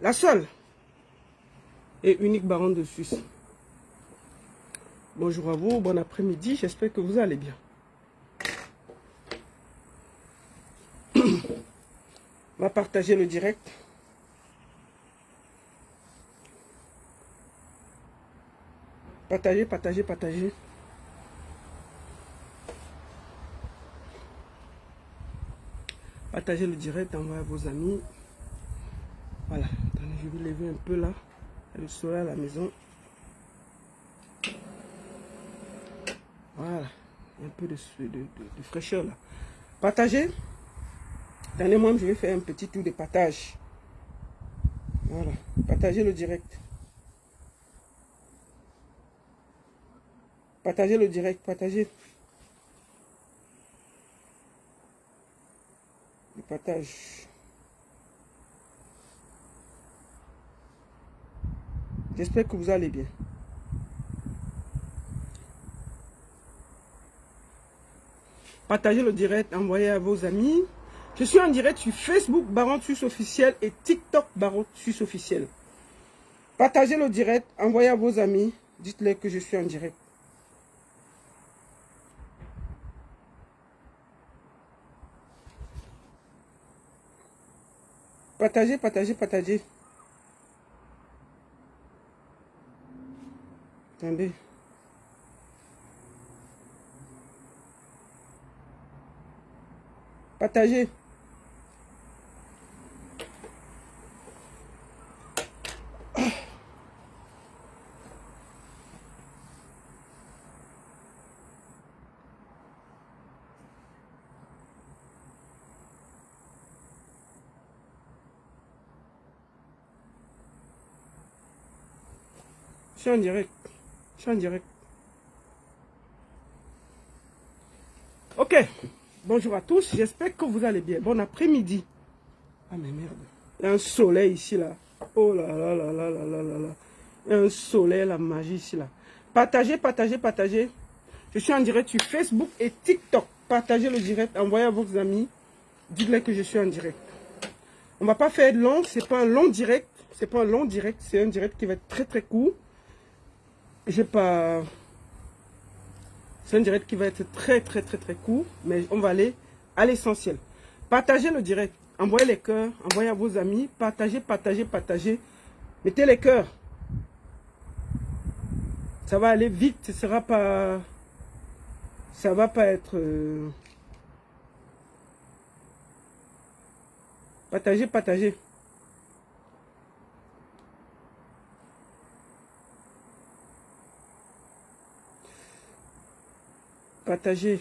La seule et unique baronne de Suisse. Bonjour à vous, bon après-midi, j'espère que vous allez bien. On va partager le direct. Partagez, partagez, partagez. Partagez le direct, envoyez à vos amis. Voilà, attendez, je vais lever un peu là. Il y a le soleil à la maison. Voilà, il y a un peu de fraîcheur là. Partagez. Attendez, moi je vais faire un petit tour de partage. Voilà, partagez le direct. Partagez le direct, partagez. Le partage. J'espère que vous allez bien. Partagez le direct, envoyez à vos amis. Je suis en direct sur Facebook, Baron Suisse officiel et TikTok, Baron Suisse officiel. Partagez le direct, envoyez à vos amis. Dites-leur que je suis en direct. Partagez, partagez, partagez. Attendez. Partagez. Je suis en direct. Je suis en direct. Ok. Bonjour à tous. J'espère que vous allez bien. Bon après-midi. Ah mais merde. Il y a un soleil ici là. Oh là là là là là là là là. Il y a un soleil, la magie ici là. Partagez, partagez, partagez. Je suis en direct sur Facebook et TikTok. Partagez le direct. Envoyez à vos amis. Dites-leur que je suis en direct. On va pas faire long. C'est pas un long direct. C'est pas un long direct. C'est un direct qui va être très très court. J'ai pas... C'est un direct qui va être très très très très court, mais on va aller à l'essentiel. Partagez le direct, envoyez les cœurs, envoyez à vos amis, partagez, partagez, partagez. Mettez les cœurs. Ça va aller vite, ce sera pas... Ça va pas être... Partagez, partagez. Partagez.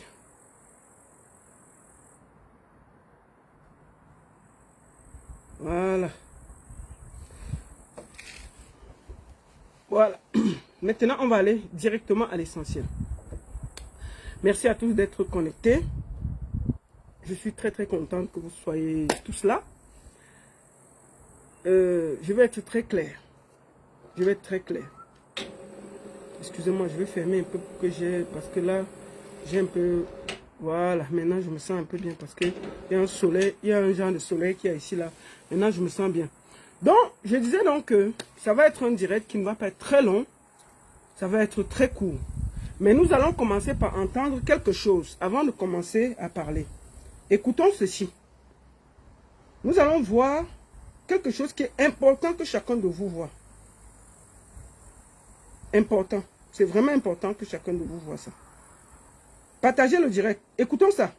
Voilà. Voilà. Maintenant, on va aller directement à l'essentiel. Merci à tous d'être connectés. Je suis très très contente que vous soyez tous là. Je vais être très clair. Je vais être très clair. Excusez-moi, je vais fermer un peu pour que j'ai... Parce que là, j'ai un peu... Voilà, maintenant je me sens un peu bien parce qu'il y a un soleil, il y a un genre de soleil qui est ici là. Maintenant je me sens bien. Donc, je disais donc que ça va être un direct qui ne va pas être très long. Ça va être très court. Mais nous allons commencer par entendre quelque chose avant de commencer à parler. Écoutons ceci. Nous allons voir quelque chose qui est important que chacun de vous voit. Important. C'est vraiment important que chacun de vous voit ça. Partagez le direct. Écoutons ça.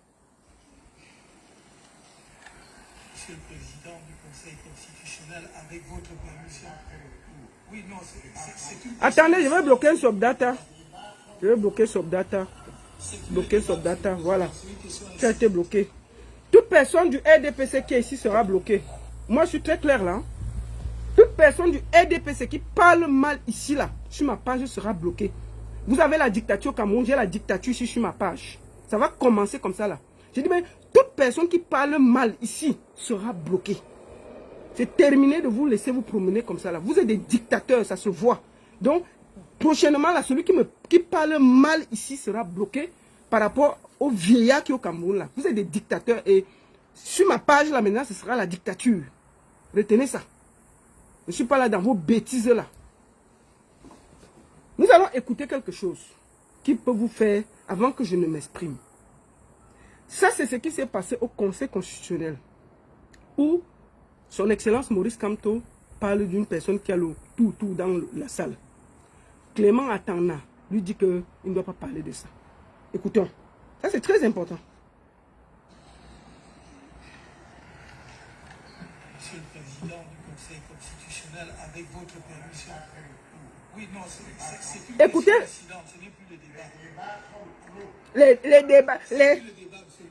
Monsieur le Président du Conseil constitutionnel, avec votre permission. Oui, non, c'est une... Attendez, je vais bloquer Subdata. Je vais bloquer Subdata. Bloquer Subdata, voilà. Ça a été bloqué. Toute personne du RDPC qui est ici sera bloquée. Moi, je suis très clair là. Toute personne du RDPC qui parle mal ici là, sur ma page, sera bloquée. Vous avez la dictature au Cameroun, j'ai la dictature ici sur ma page. Ça va commencer comme ça là. J'ai dit, mais toute personne qui parle mal ici sera bloquée. C'est terminé de vous laisser vous promener comme ça là. Vous êtes des dictateurs, ça se voit. Donc, prochainement là, celui qui parle mal ici sera bloqué par rapport aux vieillards qui est au Cameroun là. Vous êtes des dictateurs et sur ma page là maintenant, ce sera la dictature. Retenez ça. Je ne suis pas là dans vos bêtises là. Nous allons écouter quelque chose qui peut vous faire, avant que je ne m'exprime. Ça, c'est ce qui s'est passé au Conseil constitutionnel, où son Excellence Maurice Kamto parle d'une personne qui a le tout dans la salle. Clément Atana lui dit qu'il ne doit pas parler de ça. Écoutons. Ça, c'est très important. Monsieur le Président du Conseil constitutionnel, avec votre permission. Oui, non, c'est une Écoutez, question ce n'est plus le débat. les débats,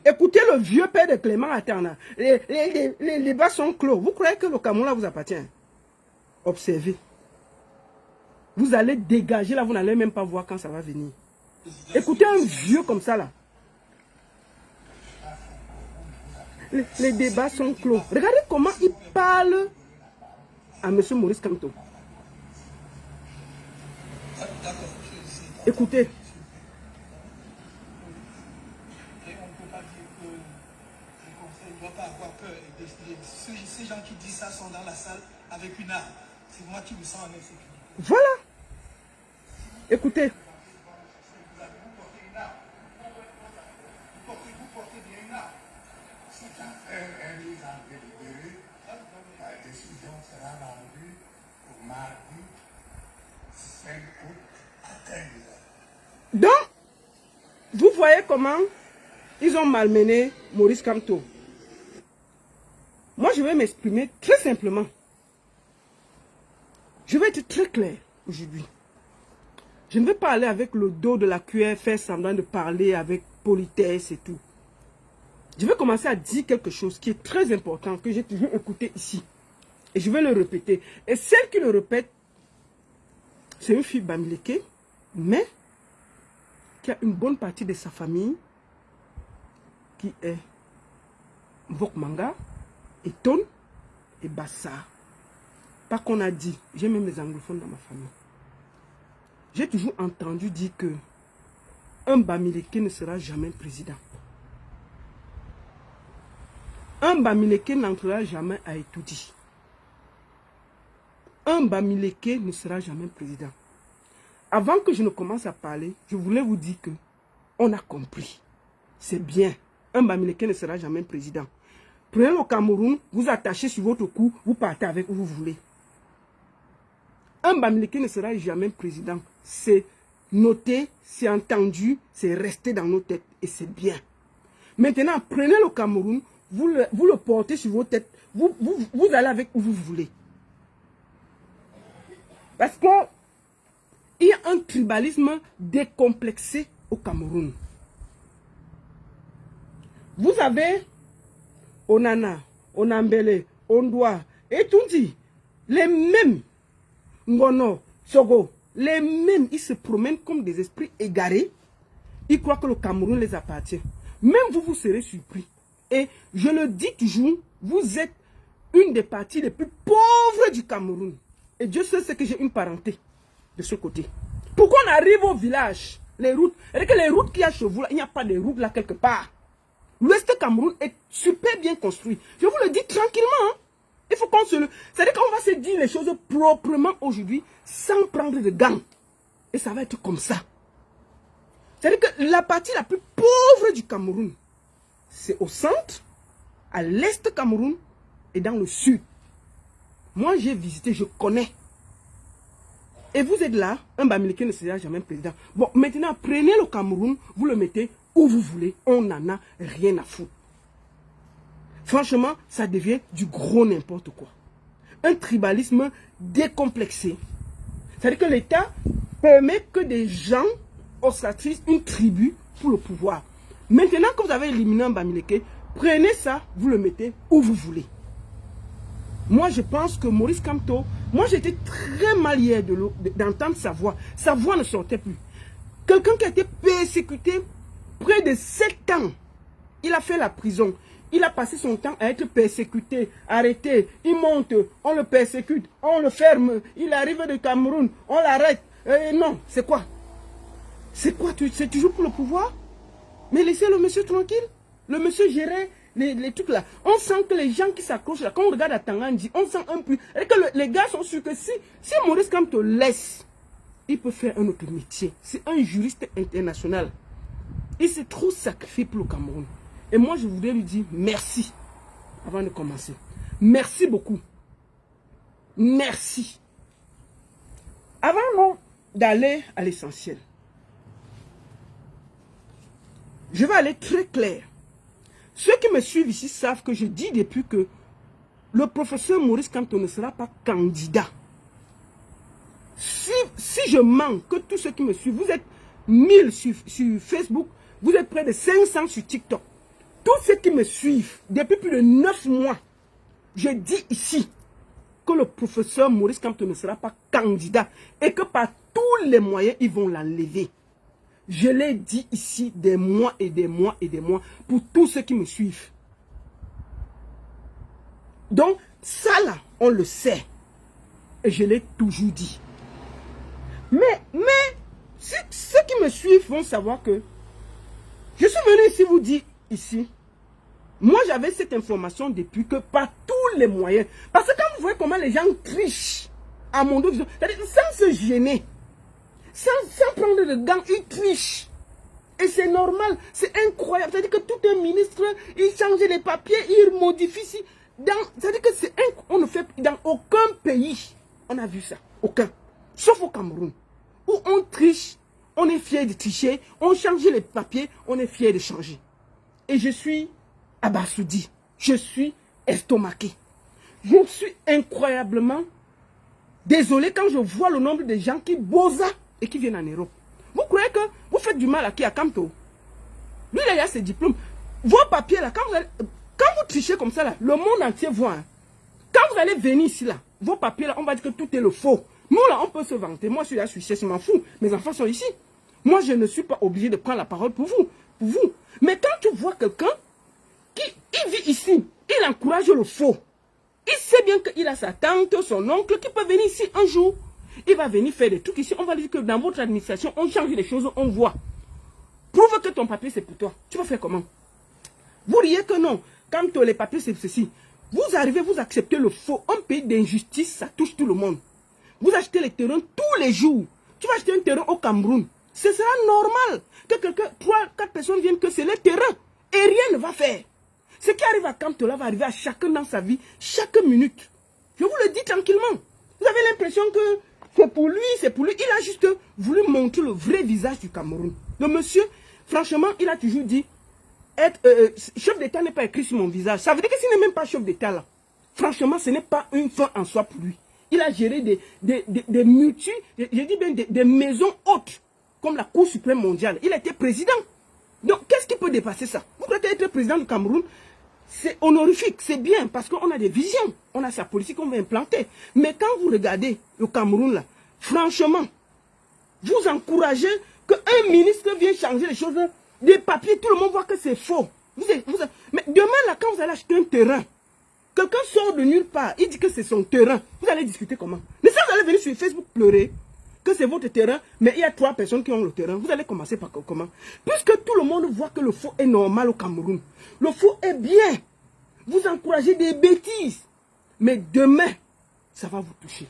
écoutez le vieux père de Clément Atana. Les débats sont clos. Vous croyez que le Cameroun là vous appartient? Observez. Vous allez dégager là, vous n'allez même pas voir quand ça va venir. Écoutez un vieux comme ça là. Les débats sont clos. Regardez comment il parle à M. Maurice Kamto. Écoutez. Et on ne peut pas dire que le Conseil ne doit pas avoir peur et décider. Ces gens qui disent ça sont dans la salle avec une arme. C'est moi qui me sens en insécurité. Voilà. Écoutez. Vous portez bien une arme. Cette affaire est mise en délibéré. La décision sera rendue au mardi 5 août à 15 h. Donc, vous voyez comment ils ont malmené Maurice Kamto. Moi, je vais m'exprimer très simplement. Je vais être très clair aujourd'hui. Je ne vais pas aller avec le dos de la cuillère, faire semblant de parler avec politesse et tout. Je vais commencer à dire quelque chose qui est très important, que j'ai toujours écouté ici. Et je vais le répéter. Et celle qui le répète, c'est une fille bamileke, mais qui a une bonne partie de sa famille qui est Vokmanga, et Ton et Bassa. Pas qu'on a dit, j'ai même les anglophones dans ma famille. J'ai toujours entendu dire que un bamileke ne sera jamais président. Un bamileke n'entrera jamais à Etoudi. Un bamileke ne sera jamais président. Avant que je ne commence à parler, je voulais vous dire que on a compris. C'est bien. Un bamileke ne sera jamais président. Prenez le Cameroun, vous attachez sur votre cou, vous partez avec où vous voulez. Un bamileke ne sera jamais président. C'est noté, c'est entendu, c'est resté dans nos têtes et c'est bien. Maintenant, prenez le Cameroun, vous le portez sur vos têtes, vous allez avec où vous voulez. Parce que il y a un tribalisme décomplexé au Cameroun. Vous avez Onana, Onambele, Ondoa et tout dit, les mêmes Ngono, Sogo, les mêmes, ils se promènent comme des esprits égarés. Ils croient que le Cameroun les appartient. Même vous, vous serez surpris. Et je le dis toujours, vous êtes une des parties les plus pauvres du Cameroun. Et Dieu sait que j'ai une parenté de ce côté. Pourquoi on arrive au village, les routes, avec les routes qu'il y a chez vous, là, il n'y a pas de routes là quelque part. L'Ouest Cameroun est super bien construit. Je vous le dis tranquillement. Hein. Il faut qu'on se le... C'est-à-dire qu'on va se dire les choses proprement aujourd'hui, sans prendre de gants. Et ça va être comme ça. C'est-à-dire que la partie la plus pauvre du Cameroun, c'est au centre, à l'est Cameroun et dans le sud. Moi, j'ai visité, je connais. Et vous êtes là, un bamileke ne sera jamais président. Bon, maintenant, prenez le Cameroun, vous le mettez où vous voulez. On n'en a rien à foutre. Franchement, ça devient du gros n'importe quoi. Un tribalisme décomplexé. C'est-à-dire que l'État permet que des gens ostracisent une tribu pour le pouvoir. Maintenant que vous avez éliminé un bamileke, prenez ça, vous le mettez où vous voulez. Moi, je pense que Maurice Kamto, moi j'étais très mal hier d'entendre sa voix. Sa voix ne sortait plus. Quelqu'un qui a été persécuté près de 7 ans. Il a fait la prison. Il a passé son temps à être persécuté, arrêté. Il monte, on le persécute, on le ferme. Il arrive de Cameroun, on l'arrête. Non, c'est quoi? C'est quoi? C'est toujours pour le pouvoir? Mais laissez le monsieur tranquille. Le monsieur gérait les trucs là, on sent que les gens qui s'accrochent là, quand on regarde à Tangandji, on sent un peu, et que les gars sont sûrs que si Maurice Kamto laisse, il peut faire un autre métier. C'est un juriste international. Il s'est trop sacrifié pour le Cameroun. Et moi, je voudrais lui dire merci avant de commencer. Merci beaucoup. Merci. Avant d'aller à l'essentiel, je vais aller très clair. Ceux qui me suivent ici savent que je dis depuis que le professeur Maurice Kamto ne sera pas candidat. Si je manque, que tous ceux qui me suivent, vous êtes 1000 sur Facebook, vous êtes près de 500 sur TikTok. Tous ceux qui me suivent depuis plus de 9 mois, je dis ici que le professeur Maurice Kamto ne sera pas candidat et que par tous les moyens, ils vont l'enlever. Je l'ai dit ici des mois et des mois et des mois pour tous ceux qui me suivent. Donc, ça là, on le sait. Et je l'ai toujours dit. Mais ceux qui me suivent vont savoir que je suis venu ici vous dire ici. Moi, j'avais cette information depuis que par tous les moyens. Parce que quand vous voyez comment les gens trichent à mon dos, sans se gêner, sans prendre de gants, ils trichent. Et c'est normal, c'est incroyable. C'est-à-dire que tout un ministre, il change les papiers, il modifie. C'est-à-dire que on ne fait dans aucun pays, on a vu ça. Aucun. Sauf au Cameroun. Où on triche, on est fier de tricher, on change les papiers, on est fier de changer. Et je suis abasourdi. Je suis estomaqué. Je suis incroyablement désolé quand je vois le nombre de gens qui bossent et qui viennent en Europe. Vous croyez que vous faites du mal à qui? À Kamto? Lui, là, il a ses diplômes. Vos papiers, là, quand vous trichez comme ça, là, le monde entier voit. Hein. Quand vous allez venir ici, là, vos papiers, là, on va dire que tout est le faux. Nous, là, on peut se vanter. Moi, je suis là, je m'en fous. Mes enfants sont ici. Moi, je ne suis pas obligé de prendre la parole pour vous. Mais quand tu vois quelqu'un il vit ici, il encourage le faux. Il sait bien qu'il a sa tante, son oncle qui peut venir ici un jour. Il va venir faire des trucs ici. On va dire que dans votre administration, on change les choses, on voit. Prouve que ton papier, c'est pour toi. Tu vas faire comment? Vous riez que non. Quand les papiers, c'est ceci. Vous arrivez, vous acceptez le faux. Un pays d'injustice, ça touche tout le monde. Vous achetez les terrains tous les jours. Tu vas acheter un terrain au Cameroun. Ce sera normal que quelqu'un, 3, 4 personnes viennent que c'est le terrain. Et rien ne va faire. Ce qui arrive à Kamto là va arriver à chacun dans sa vie, chaque minute. Je vous le dis tranquillement. Vous avez l'impression que c'est pour lui. Il a juste voulu montrer le vrai visage du Cameroun. Le monsieur, franchement, il a toujours dit, être chef d'État n'est pas écrit sur mon visage. Ça veut dire que s'il n'est même pas chef d'État là, franchement, ce n'est pas une fin en soi pour lui. Il a géré des multi, je dis bien des maisons hautes, comme la Cour suprême mondiale. Il a été président. Donc, qu'est-ce qui peut dépasser ça? Vous croyez qu'être président du Cameroun, c'est honorifique, c'est bien, parce qu'on a des visions, on a sa politique qu'on veut implanter. Mais quand vous regardez le Cameroun, là, franchement, vous encouragez qu'un ministre vienne changer les choses, des papiers, tout le monde voit que c'est faux. Mais demain, là, quand vous allez acheter un terrain, quelqu'un sort de nulle part, il dit que c'est son terrain, vous allez discuter comment? Mais ça, vous allez venir sur Facebook pleurer que c'est votre terrain, mais il y a 3 personnes qui ont le terrain. Vous allez commencer par comment? Puisque tout le monde voit que le faux est normal au Cameroun. Le faux est bien. Vous encouragez des bêtises. Mais demain, ça va vous toucher.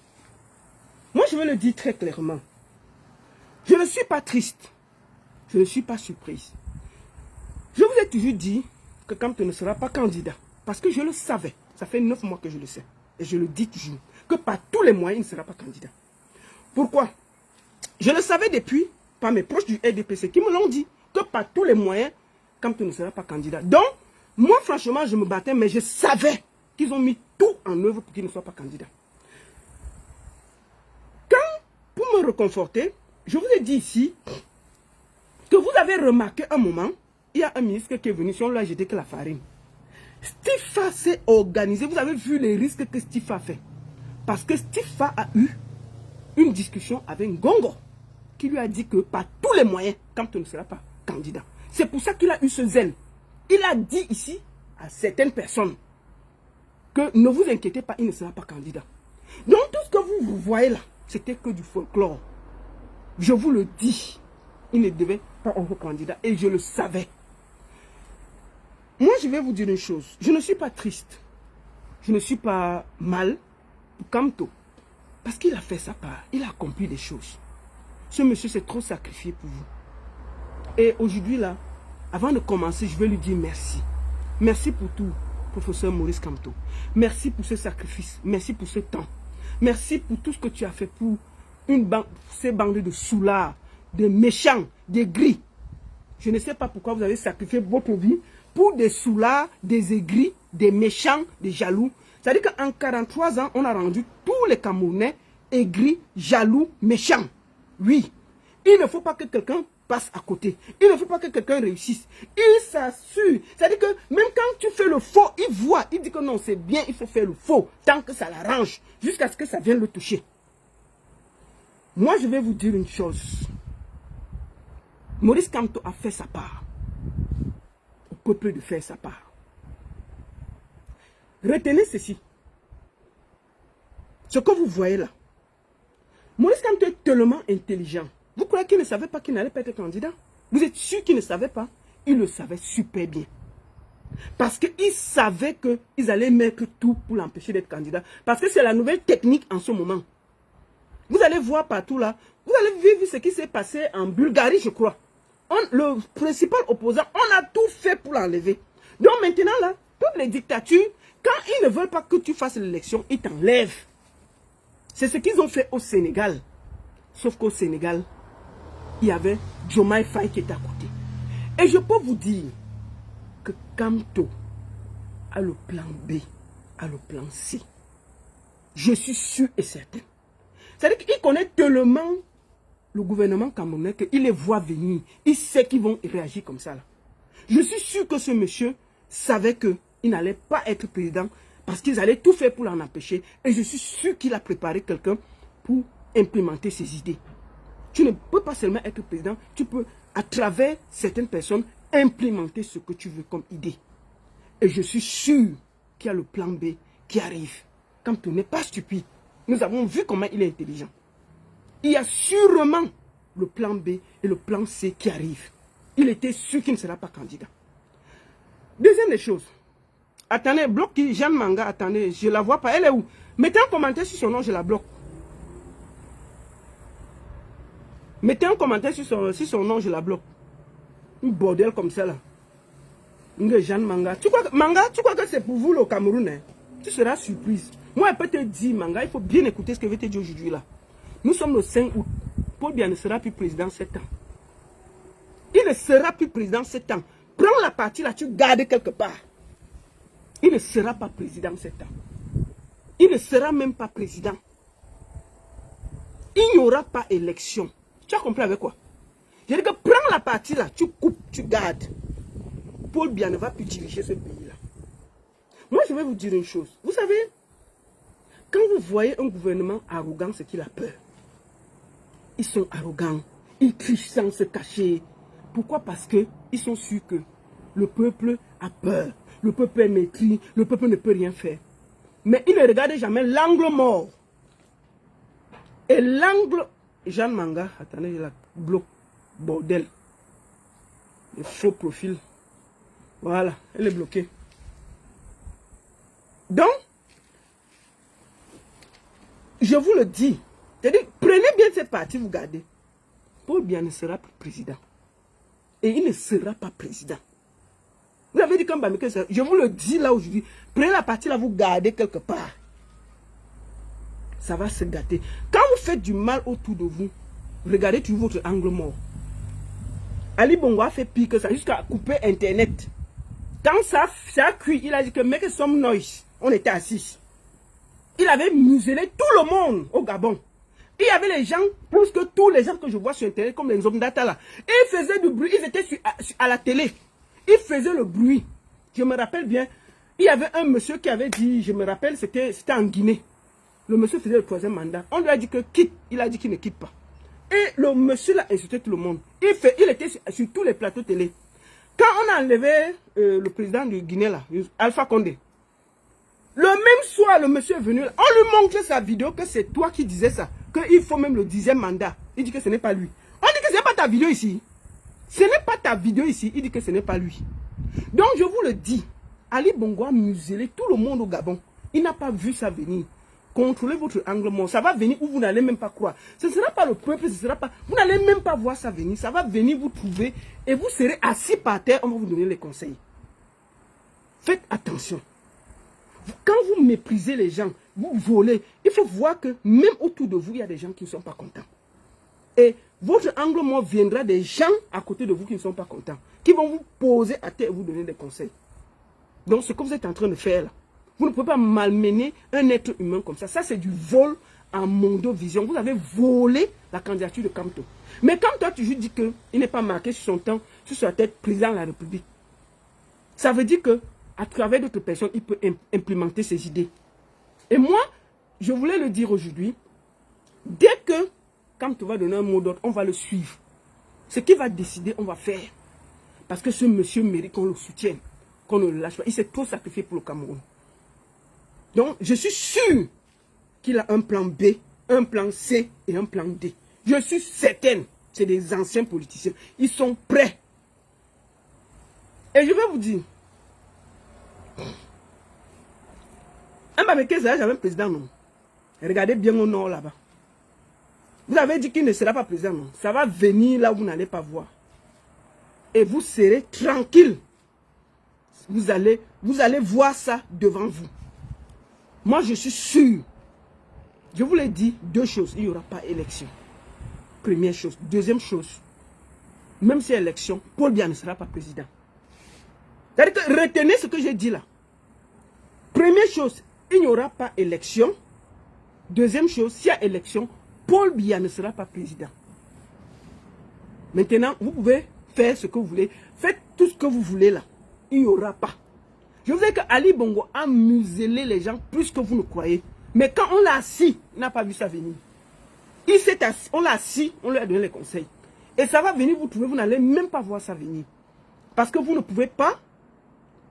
Moi, je vais le dire très clairement. Je ne suis pas triste. Je ne suis pas surprise. Je vous ai toujours dit que Kamto ne sera pas candidat. Parce que je le savais. Ça fait 9 mois que je le sais. Et je le dis toujours. Que par tous les moyens, il ne sera pas candidat. Pourquoi? Je le savais depuis, par mes proches du RDPC, qui me l'ont dit, que par tous les moyens, Kamto ne sera pas candidat. Donc, moi, franchement, je me battais, mais je savais qu'ils ont mis tout en œuvre pour qu'il ne soit pas candidat. Pour me réconforter, je vous ai dit ici que vous avez remarqué un moment, il y a un ministre qui est venu, si on lui a jeté que la farine. Stifa s'est organisé, vous avez vu les risques que Stifa fait. Parce que Stifa a eu une discussion avec Ngongo, qui lui a dit que par tous les moyens, Kamto ne sera pas candidat. C'est pour ça qu'il a eu ce zèle. Il a dit ici à certaines personnes que ne vous inquiétez pas, il ne sera pas candidat. Donc tout ce que vous voyez là, c'était que du folklore. Je vous le dis, il ne devait pas être candidat et je le savais. Moi, je vais vous dire une chose. Je ne suis pas triste. Je ne suis pas mal pour Kamto. Parce qu'il a fait sa part. Il a accompli des choses. Ce monsieur s'est trop sacrifié pour vous. Et aujourd'hui, là, avant de commencer, je vais lui dire merci. Merci pour tout, professeur Maurice Kamto. Merci pour ce sacrifice. Merci pour ce temps. Merci pour tout ce que tu as fait pour ces bandes de soulards, de méchants, des gris. Je ne sais pas pourquoi vous avez sacrifié votre vie pour des soulards, des aigris, des méchants, des jaloux. C'est-à-dire qu'en 43 ans, on a rendu tous les Camerounais aigris, jaloux, méchants. Oui, il ne faut pas que quelqu'un passe à côté. Il ne faut pas que quelqu'un réussisse. Il s'assure. C'est-à-dire que même quand tu fais le faux, il voit. Il dit que non, c'est bien, il faut faire le faux. Tant que ça l'arrange. Jusqu'à ce que ça vienne le toucher. Moi, je vais vous dire une chose. Maurice Kamto a fait sa part. Au peuple de faire sa part. Retenez ceci. Ce que vous voyez là. Maurice Kamto est tellement intelligent. Vous croyez qu'il ne savait pas qu'il n'allait pas être candidat? Vous êtes sûr qu'il ne savait pas? Il le savait super bien. Parce qu'il savait qu'ils allaient mettre tout pour l'empêcher d'être candidat. Parce que c'est la nouvelle technique en ce moment. Vous allez voir partout là. Vous allez vivre ce qui s'est passé en Bulgarie, je crois. Le principal opposant, on a tout fait pour l'enlever. Donc maintenant là, toutes les dictatures, quand ils ne veulent pas que tu fasses l'élection, ils t'enlèvent. C'est ce qu'ils ont fait au Sénégal. Sauf qu'au Sénégal, il y avait Diomaye Faye qui était à côté. Et je peux vous dire que Kamto a le plan B, a le plan C. Je suis sûr et certain. C'est-à-dire qu'il connaît tellement le gouvernement camerounais qu'il les voit venir. Il sait qu'ils vont réagir comme ça. Là. Je suis sûr que ce monsieur savait qu'il n'allait pas être président parce qu'ils allaient tout faire pour l'en empêcher. Et je suis sûr qu'il a préparé quelqu'un pour implémenter ses idées. Tu ne peux pas seulement être président, tu peux, à travers certaines personnes, implémenter ce que tu veux comme idée. Et je suis sûr qu'il y a le plan B qui arrive. Kamto n'est pas stupide. Nous avons vu comment il est intelligent. Il y a sûrement le plan B et le plan C qui arrivent. Il était sûr qu'il ne sera pas candidat. Deuxième des choses. Attendez, bloque qui, Jeanne Manga, attendez, je ne la vois pas. Elle est où? Mettez un commentaire sur son nom, je la bloque. Mettez un commentaire sur son nom, je la bloque. Un bordel comme ça là. Jeanne Manga. Tu crois que c'est pour vous le Cameroun, hein? Tu seras surprise. Moi, elle peut te dire, Manga, il faut bien écouter ce que je vais te dire aujourd'hui là. Nous sommes le 5 août. Paul Biya ne sera plus président 7 ans. Il ne sera plus président 7 ans. Prends la partie là, tu gardes quelque part. Il ne sera pas président 7 ans. Il ne sera même pas président. Il n'y aura pas élection. Tu as compris avec quoi? Je dis que prends la partie là, tu coupes, tu gardes. Paul Biya ne va plus diriger ce pays là. Moi, je vais vous dire une chose. Vous savez, quand vous voyez un gouvernement arrogant, c'est qu'il a peur. Ils sont arrogants. Ils trichent sans se cacher. Pourquoi? Parce qu'ils sont sûrs que le peuple a peur. Le peuple est maîtris. Le peuple ne peut rien faire. Mais ils ne regardent jamais l'angle mort. Et l'angle... Jeanne Manga, attendez, je la bloque. Bordel. Le faux profil. Voilà, elle est bloquée. Donc, je vous le dis. C'est-à-dire, prenez bien cette partie, vous gardez. Paul Biya ne sera plus président. Et il ne sera pas président. Vous avez dit comme Bamike, je vous le dis là aujourd'hui. Prenez la partie là, vous gardez quelque part. Ça va se gâter. Quand vous faites du mal autour de vous, regardez toujours votre angle mort. Ali Bongo a fait pire que ça, jusqu'à couper Internet. Quand ça a cuit, il a dit que make some noise. On était assis. Il avait muselé tout le monde au Gabon. Il y avait les gens, plus que tous les gens que je vois sur Internet, comme les hommes d'Ata là. Ils faisaient du bruit, ils étaient à la télé. Ils faisaient le bruit. Je me rappelle bien, il y avait un monsieur qui avait dit, je me rappelle, c'était en Guinée. Le monsieur faisait le 3e mandat. On lui a dit que quitte. Il a dit qu'il ne quitte pas. Et le monsieur l'a insulté tout le monde. Il était sur tous les plateaux télé. Quand on a enlevé le président du Guinée, là, Alpha Condé, le même soir, le monsieur est venu, on lui montre sa vidéo que c'est toi qui disais ça, qu'il faut même le 10e mandat. Il dit que ce n'est pas lui. On dit que ce n'est pas ta vidéo ici. Ce n'est pas ta vidéo ici. Il dit que ce n'est pas lui. Donc, je vous le dis, Ali Bongo a muselé tout le monde au Gabon. Il n'a pas vu ça venir. Contrôlez votre angle mort. Ça va venir où vous n'allez même pas croire. Ce ne sera pas le peuple, ce sera pas... Vous n'allez même pas voir ça venir. Ça va venir vous trouver et vous serez assis par terre. On va vous donner les conseils. Faites attention. Quand vous méprisez les gens, vous volez, il faut voir que même autour de vous, il y a des gens qui ne sont pas contents. Et votre angle mort viendra des gens à côté de vous qui ne sont pas contents, qui vont vous poser à terre et vous donner des conseils. Donc, ce que vous êtes en train de faire là, vous ne pouvez pas malmener un être humain comme ça. Ça, c'est du vol en mondovision. Vous avez volé la candidature de Kamto. Mais quand toi, tu juste dis qu'il n'est pas marqué sur son temps, sur sa tête, président de la République, ça veut dire que à travers d'autres personnes, il peut implémenter ses idées. Et moi, je voulais le dire aujourd'hui, dès que Kamto va donner un mot d'ordre, on va le suivre. Ce qu'il va décider, on va faire. Parce que ce monsieur mérite qu'on le soutienne, qu'on ne le lâche pas. Il s'est trop sacrifié pour le Cameroun. Donc, je suis sûr qu'il a un plan B, un plan C et un plan D. Je suis certaine. C'est des anciens politiciens. Ils sont prêts. Et je vais vous dire, un Bameke, c'est jamais président, non. Regardez bien au nord là-bas. Vous avez dit qu'il ne sera pas président, non. Ça va venir là où vous n'allez pas voir. Et vous serez tranquille. Vous allez voir ça devant vous. Moi, je suis sûr. Je vous l'ai dit, deux choses. Il n'y aura pas élection. Première chose. Deuxième chose. Même si élection, Paul Biya ne sera pas président. C'est-à-dire que retenez ce que j'ai dit là. Première chose, il n'y aura pas élection. Deuxième chose, s'il y a élection, Paul Biya ne sera pas président. Maintenant, vous pouvez faire ce que vous voulez. Faites tout ce que vous voulez là. Il n'y aura pas. Je vous dis que Ali Bongo a muselé les gens plus que vous ne croyez. Mais quand on l'a assis, il n'a pas vu ça venir. Il s'est assis, on l'a assis, on lui a donné les conseils. Et ça va venir vous trouver, vous n'allez même pas voir ça venir. Parce que vous ne pouvez pas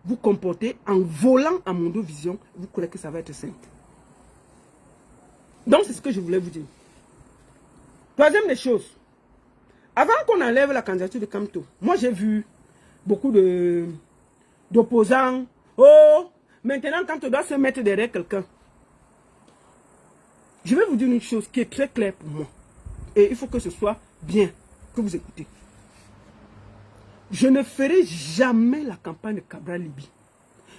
vous comporter en volant à mondovision. Vous croyez que ça va être simple. Donc c'est ce que je voulais vous dire. Troisième des choses. Avant qu'on enlève la candidature de Kamto, moi j'ai vu beaucoup d'opposants. Oh, maintenant Kamto doit se mettre derrière quelqu'un. Je vais vous dire une chose qui est très claire pour moi. Et il faut que ce soit bien, que vous écoutez. Je ne ferai jamais la campagne de Cabral Libye.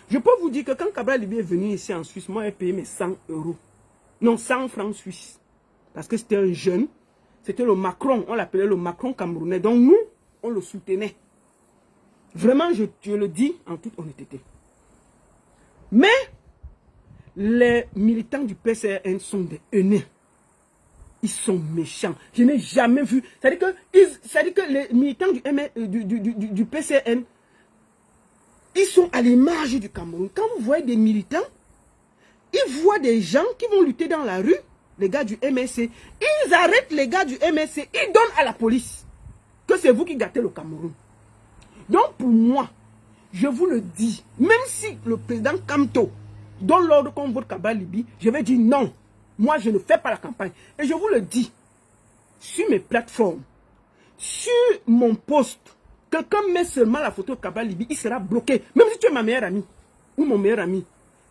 Je peux vous dire que quand Cabral Libye est venu ici en Suisse, moi j'ai payé mes 100 euros. Non, 100 francs suisses. Parce que c'était un jeune. C'était le Macron. On l'appelait le Macron camerounais. Donc nous, on le soutenait. Vraiment, je le dis en toute honnêteté. Mais les militants du PCRN sont des haineux. Ils sont méchants. Je n'ai jamais vu. C'est-à-dire que les militants du PCRN, ils sont à l'image du Cameroun. Quand vous voyez des militants, ils voient des gens qui vont lutter dans la rue, les gars du MSC. Ils arrêtent les gars du MSC. Ils donnent à la police que c'est vous qui gâtez le Cameroun. Donc pour moi, je vous le dis, même si le président Kamto donne l'ordre qu'on vote Cabral Libye, je vais dire non. Moi, je ne fais pas la campagne. Et je vous le dis, sur mes plateformes, sur mon post, quelqu'un met seulement la photo de Cabral Libye, il sera bloqué. Même si tu es ma meilleure amie ou mon meilleur ami,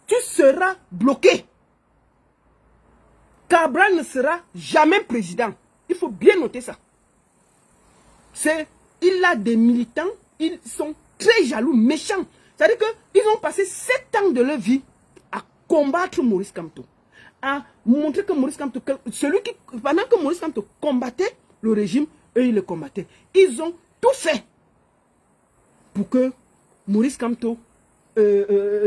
tu seras bloqué. Cabral ne sera jamais président. Il faut bien noter ça. Il a des militants, ils sont très jaloux, méchants. C'est-à-dire qu'ils ont passé 7 ans de leur vie à combattre Maurice Kamto. À montrer que Maurice Kamto, pendant que Maurice Kamto combattait le régime, eux ils le combattaient. Ils ont tout fait pour que Maurice Kamto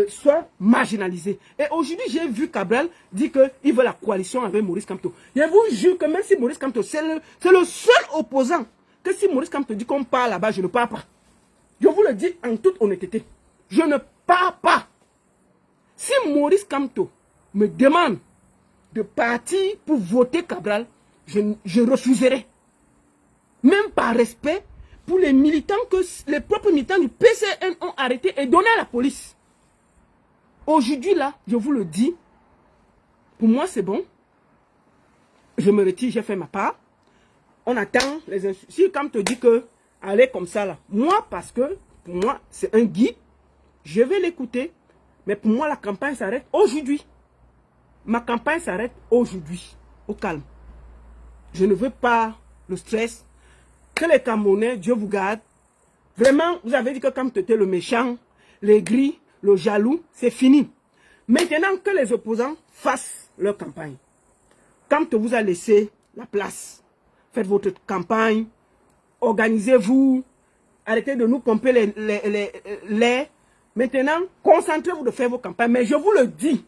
soit marginalisé. Et aujourd'hui, j'ai vu Cabral dire qu'il veut la coalition avec Maurice Kamto. Je vous jure que même si Maurice Kamto, c'est le seul opposant, que si Maurice Kamto dit qu'on part là-bas, je ne pars pas. Je vous le dis en toute honnêteté. Je ne pars pas. Si Maurice Kamto me demande de partir pour voter Cabral, je refuserai. Même par respect pour les militants que les propres militants du PCN ont arrêtés et donné à la police. Aujourd'hui là, je vous le dis, pour moi c'est bon. Je me retire, j'ai fait ma part. On attend les instructions. Si Kamto dit que allez comme ça là, moi parce que pour moi, c'est un guide. Je vais l'écouter. Mais pour moi, la campagne s'arrête aujourd'hui. Ma campagne s'arrête aujourd'hui. Au calme. Je ne veux pas le stress. Que les Camerounais, Dieu vous garde. Vraiment, vous avez dit que quand tu étais le méchant, les gris, le jaloux, c'est fini. Maintenant que les opposants fassent leur campagne. Quand on vous a laissé la place, faites votre campagne, organisez-vous, arrêtez de nous pomper les. Maintenant, concentrez-vous de faire vos campagnes. Mais je vous le dis,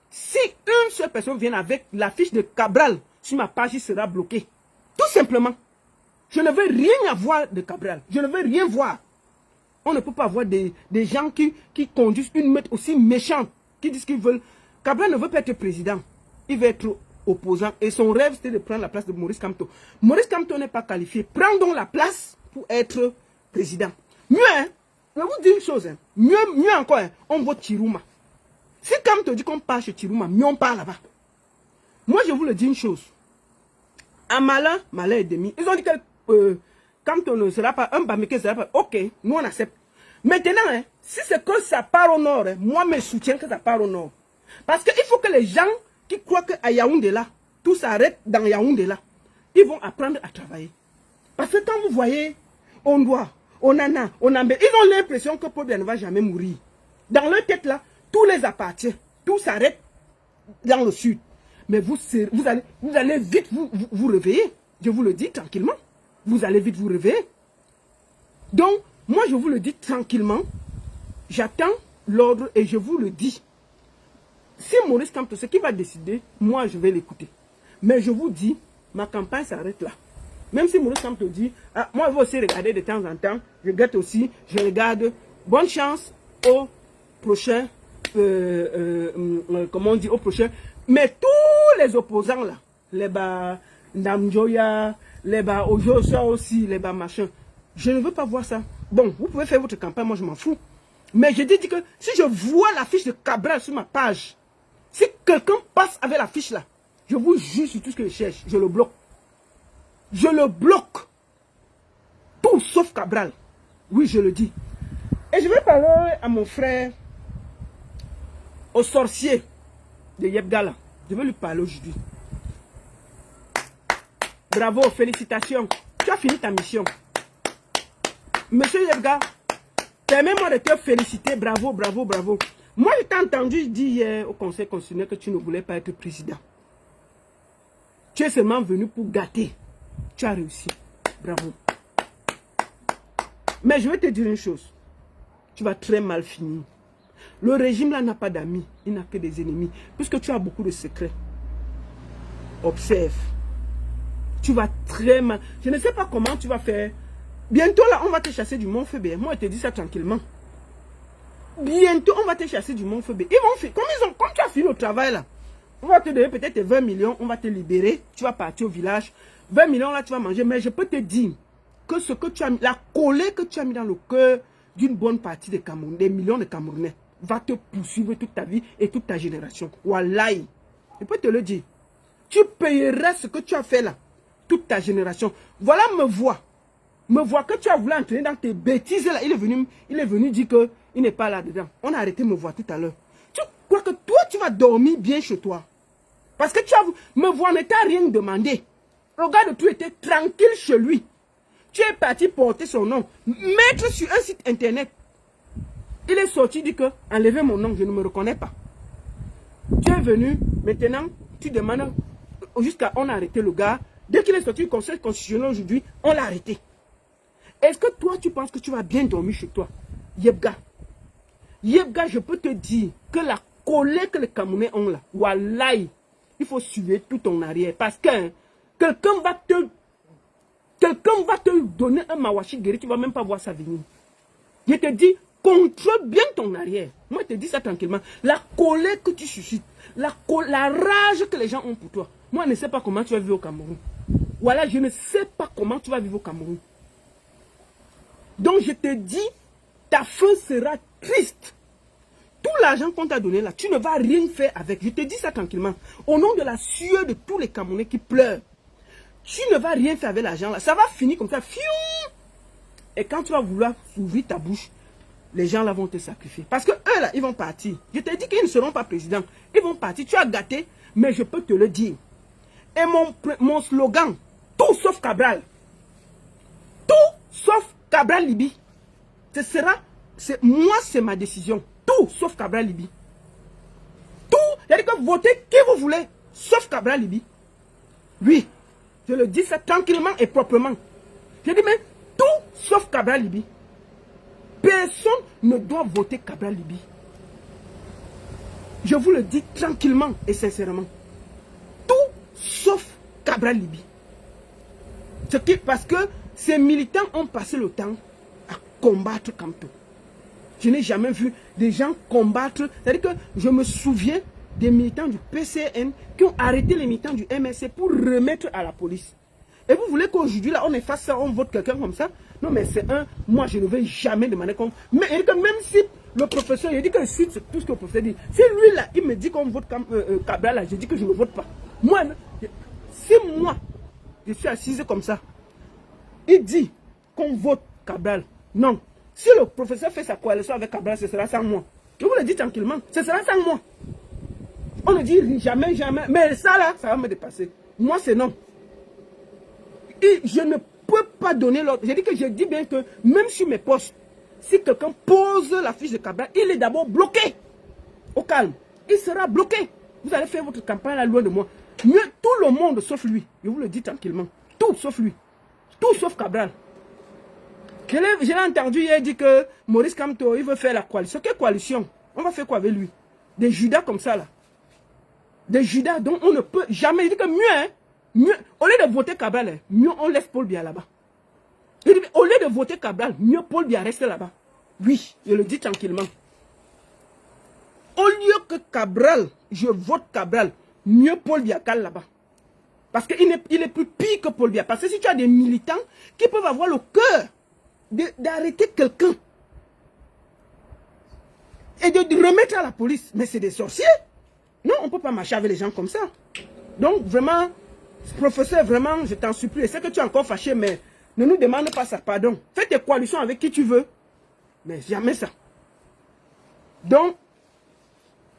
si une seule personne vient avec l'affiche de Cabral sur ma page, il sera bloqué. Tout simplement. Je ne veux rien avoir de Cabral. Je ne veux rien voir. On ne peut pas avoir des gens qui conduisent une meute aussi méchante, qui disent qu'ils veulent. Cabral ne veut pas être président. Il veut être opposant. Et son rêve, c'était de prendre la place de Maurice Kamto. Maurice Kamto n'est pas qualifié. Prends donc la place pour être président. Mieux, hein, je vais vous dire une chose. Hein, mieux encore, hein, on vote Chirouma. Si Kamto dit qu'on part chez Chirouma, mieux on part là-bas. Moi, je vous le dis une chose. À malin, malin et demi. Ils ont dit que Kamto ne sera pas un Bameke, ne sera pas. Ok, nous on accepte. Maintenant, hein, si c'est que ça part au nord, hein, moi, je soutiens que ça part au nord. Parce qu'il faut que les gens qui croient qu'à Yaoundé là, tout s'arrête dans Yaoundé là, ils vont apprendre à travailler. Parce que quand vous voyez, on doit, on en a, on en met, ils ont l'impression que Paul Biya ne va jamais mourir. Dans leur tête là, tout les appartient, tout s'arrête dans le sud. Mais vous allez vite vous réveiller. Je vous le dis tranquillement. Vous allez vite vous réveiller. Donc, moi je vous le dis tranquillement. J'attends l'ordre et je vous le dis. Si Maurice Kamto, ce qui va décider, moi je vais l'écouter. Mais je vous dis, ma campagne s'arrête là. Même si Maurice Kamto dit, ah, moi je vais aussi regarder de temps en temps, je regarde aussi, je regarde. Bonne chance au prochain, comment on dit, au prochain. Mais tous les opposants là, les bas Ndamjoya, les bas Ojosa aussi, les bas machin, je ne veux pas voir ça. Bon, vous pouvez faire votre campagne, moi je m'en fous. Mais je dis que si je vois la fiche de Cabral sur ma page, si quelqu'un passe avec la fiche là, je vous jure sur tout ce que je cherche, je le bloque. Je le bloque. Tout sauf Cabral. Oui, je le dis. Et je vais parler à mon frère, au sorcier de Yebga là. Je vais lui parler aujourd'hui. Bravo, félicitations. Tu as fini ta mission. Monsieur Yebga, permets-moi de te féliciter. Bravo, bravo, bravo. Moi, je t'ai entendu dire hier au Conseil constitutionnel que tu ne voulais pas être président. Tu es seulement venu pour gâter. Tu as réussi. Bravo. Mais je vais te dire une chose. Tu vas très mal finir. Le régime là n'a pas d'amis. Il n'a que des ennemis. Puisque tu as beaucoup de secrets. Observe. Tu vas très mal. Je ne sais pas comment tu vas faire. Bientôt là, on va te chasser du Mont Fébé. Moi, je te dis ça tranquillement. Bientôt, on va te chasser du Mont Fébé. Ils vont faire. Comme tu as fini le travail là, on va te donner peut-être 20 millions. On va te libérer. Tu vas partir au village. 20 millions là, tu vas manger. Mais je peux te dire que ce que tu as mis, la colère que tu as mis dans le cœur d'une bonne partie des Camerounais, des millions de Camerounais, va te poursuivre toute ta vie et toute ta génération. Wallahi. Je peux te le dire. Tu payeras ce que tu as fait là. Toute ta génération. Voilà, me vois que tu as voulu entraîner dans tes bêtises là. Il est venu dire qu'il n'est pas là-dedans. On a arrêté de me voir tout à l'heure. Tu crois que toi, tu vas dormir bien chez toi? Parce que tu as me voir ne t'a rien demandé. Regarde, tu étais tranquille chez lui. Tu es parti porter son nom. Mettre sur un site internet. Il est sorti, dit que enlevez mon nom, je ne me reconnais pas. Tu es venu, maintenant, tu demandes, jusqu'à on a arrêté le gars. Dès qu'il est sorti du Conseil constitutionnel aujourd'hui, on l'a arrêté. Est-ce que toi, tu penses que tu vas bien dormir chez toi? Yebga. Yebga, je peux te dire que la colère que les Camerounais ont là, wallahi, il faut suivre tout ton arrière. Parce que hein, quelqu'un va te donner un mawashi guéri, tu ne vas même pas voir ça venir. Je te dis, contrôle bien ton arrière. Moi, je te dis ça tranquillement. La colère que tu suscites, la rage que les gens ont pour toi. Moi, je ne sais pas comment tu vas vivre au Cameroun. Voilà, je ne sais pas comment tu vas vivre au Cameroun. Donc, je te dis, ta fin sera triste. Tout l'argent qu'on t'a donné là, tu ne vas rien faire avec. Je te dis ça tranquillement. Au nom de la sueur de tous les Camerounais qui pleurent, tu ne vas rien faire avec l'argent là. Ça va finir comme ça. Fiou! Et quand tu vas vouloir ouvrir ta bouche, les gens là vont te sacrifier. Parce que eux là, ils vont partir. Je t'ai dit qu'ils ne seront pas présidents. Ils vont partir. Tu as gâté, mais je peux te le dire. Et mon slogan, tout sauf Cabral. Tout sauf Cabral Libye. Ce sera, moi c'est ma décision. Tout sauf Cabral Libye. Tout, c'est-à-dire que votez qui vous voulez, sauf Cabral Libye. Oui, je le dis ça tranquillement et proprement. Je dis mais tout sauf Cabral Libye. Personne ne doit voter Cabral Libye. Je vous le dis tranquillement et sincèrement. Tout sauf Cabral Libye. Parce que ces militants ont passé le temps à combattre Kamto. Je n'ai jamais vu des gens combattre. C'est-à-dire que je me souviens des militants du PCN qui ont arrêté les militants du MSC pour remettre à la police. Et vous voulez qu'aujourd'hui, là, on efface ça, on vote quelqu'un comme ça? Non, mais c'est moi, je ne vais jamais demander comme... Mais même si le professeur, il dit que je suis tout ce que le professeur dit. Si lui, là, il me dit qu'on vote Cabral, là, je dis que je ne vote pas. Moi, si moi, je suis assise comme ça, il dit qu'on vote Cabral. Non. Si le professeur fait sa coalition avec Cabral, ce sera sans moi. Je vous le dis tranquillement, ce sera sans moi. On ne dit jamais, jamais. Mais ça, là, ça va me dépasser. Moi, c'est non. Et je ne peux pas donner l'ordre. Je dis bien que même sur mes postes, si quelqu'un pose la fiche de Cabral, il est d'abord bloqué. Au calme. Il sera bloqué. Vous allez faire votre campagne là loin de moi. Mieux tout le monde sauf lui. Je vous le dis tranquillement. Tout sauf lui. Tout sauf Cabral. Je l'ai entendu hier dire que Maurice Kamto, il veut faire la coalition. Quelle coalition? On va faire quoi avec lui? Des Judas comme ça là. Des Judas dont on ne peut jamais. Il dit que mieux, hein, mieux, au lieu de voter Cabral, hein, mieux on laisse Paul Biya là-bas. Il dit au lieu de voter Cabral, mieux Paul Biya reste là-bas. Oui, je le dis tranquillement. Au lieu que Cabral, je vote Cabral, mieux Paul Biya cale là-bas. Parce qu'il est plus pire que Paul Biya. Parce que si tu as des militants qui peuvent avoir le cœur d'arrêter quelqu'un et de remettre à la police, mais c'est des sorciers. Non, on ne peut pas marcher avec les gens comme ça. Donc vraiment, professeur, vraiment, je t'en supplie. Je sais que tu es encore fâché, mais ne nous demande pas ça, pardon. Fais tes coalitions avec qui tu veux, mais jamais ça. Donc,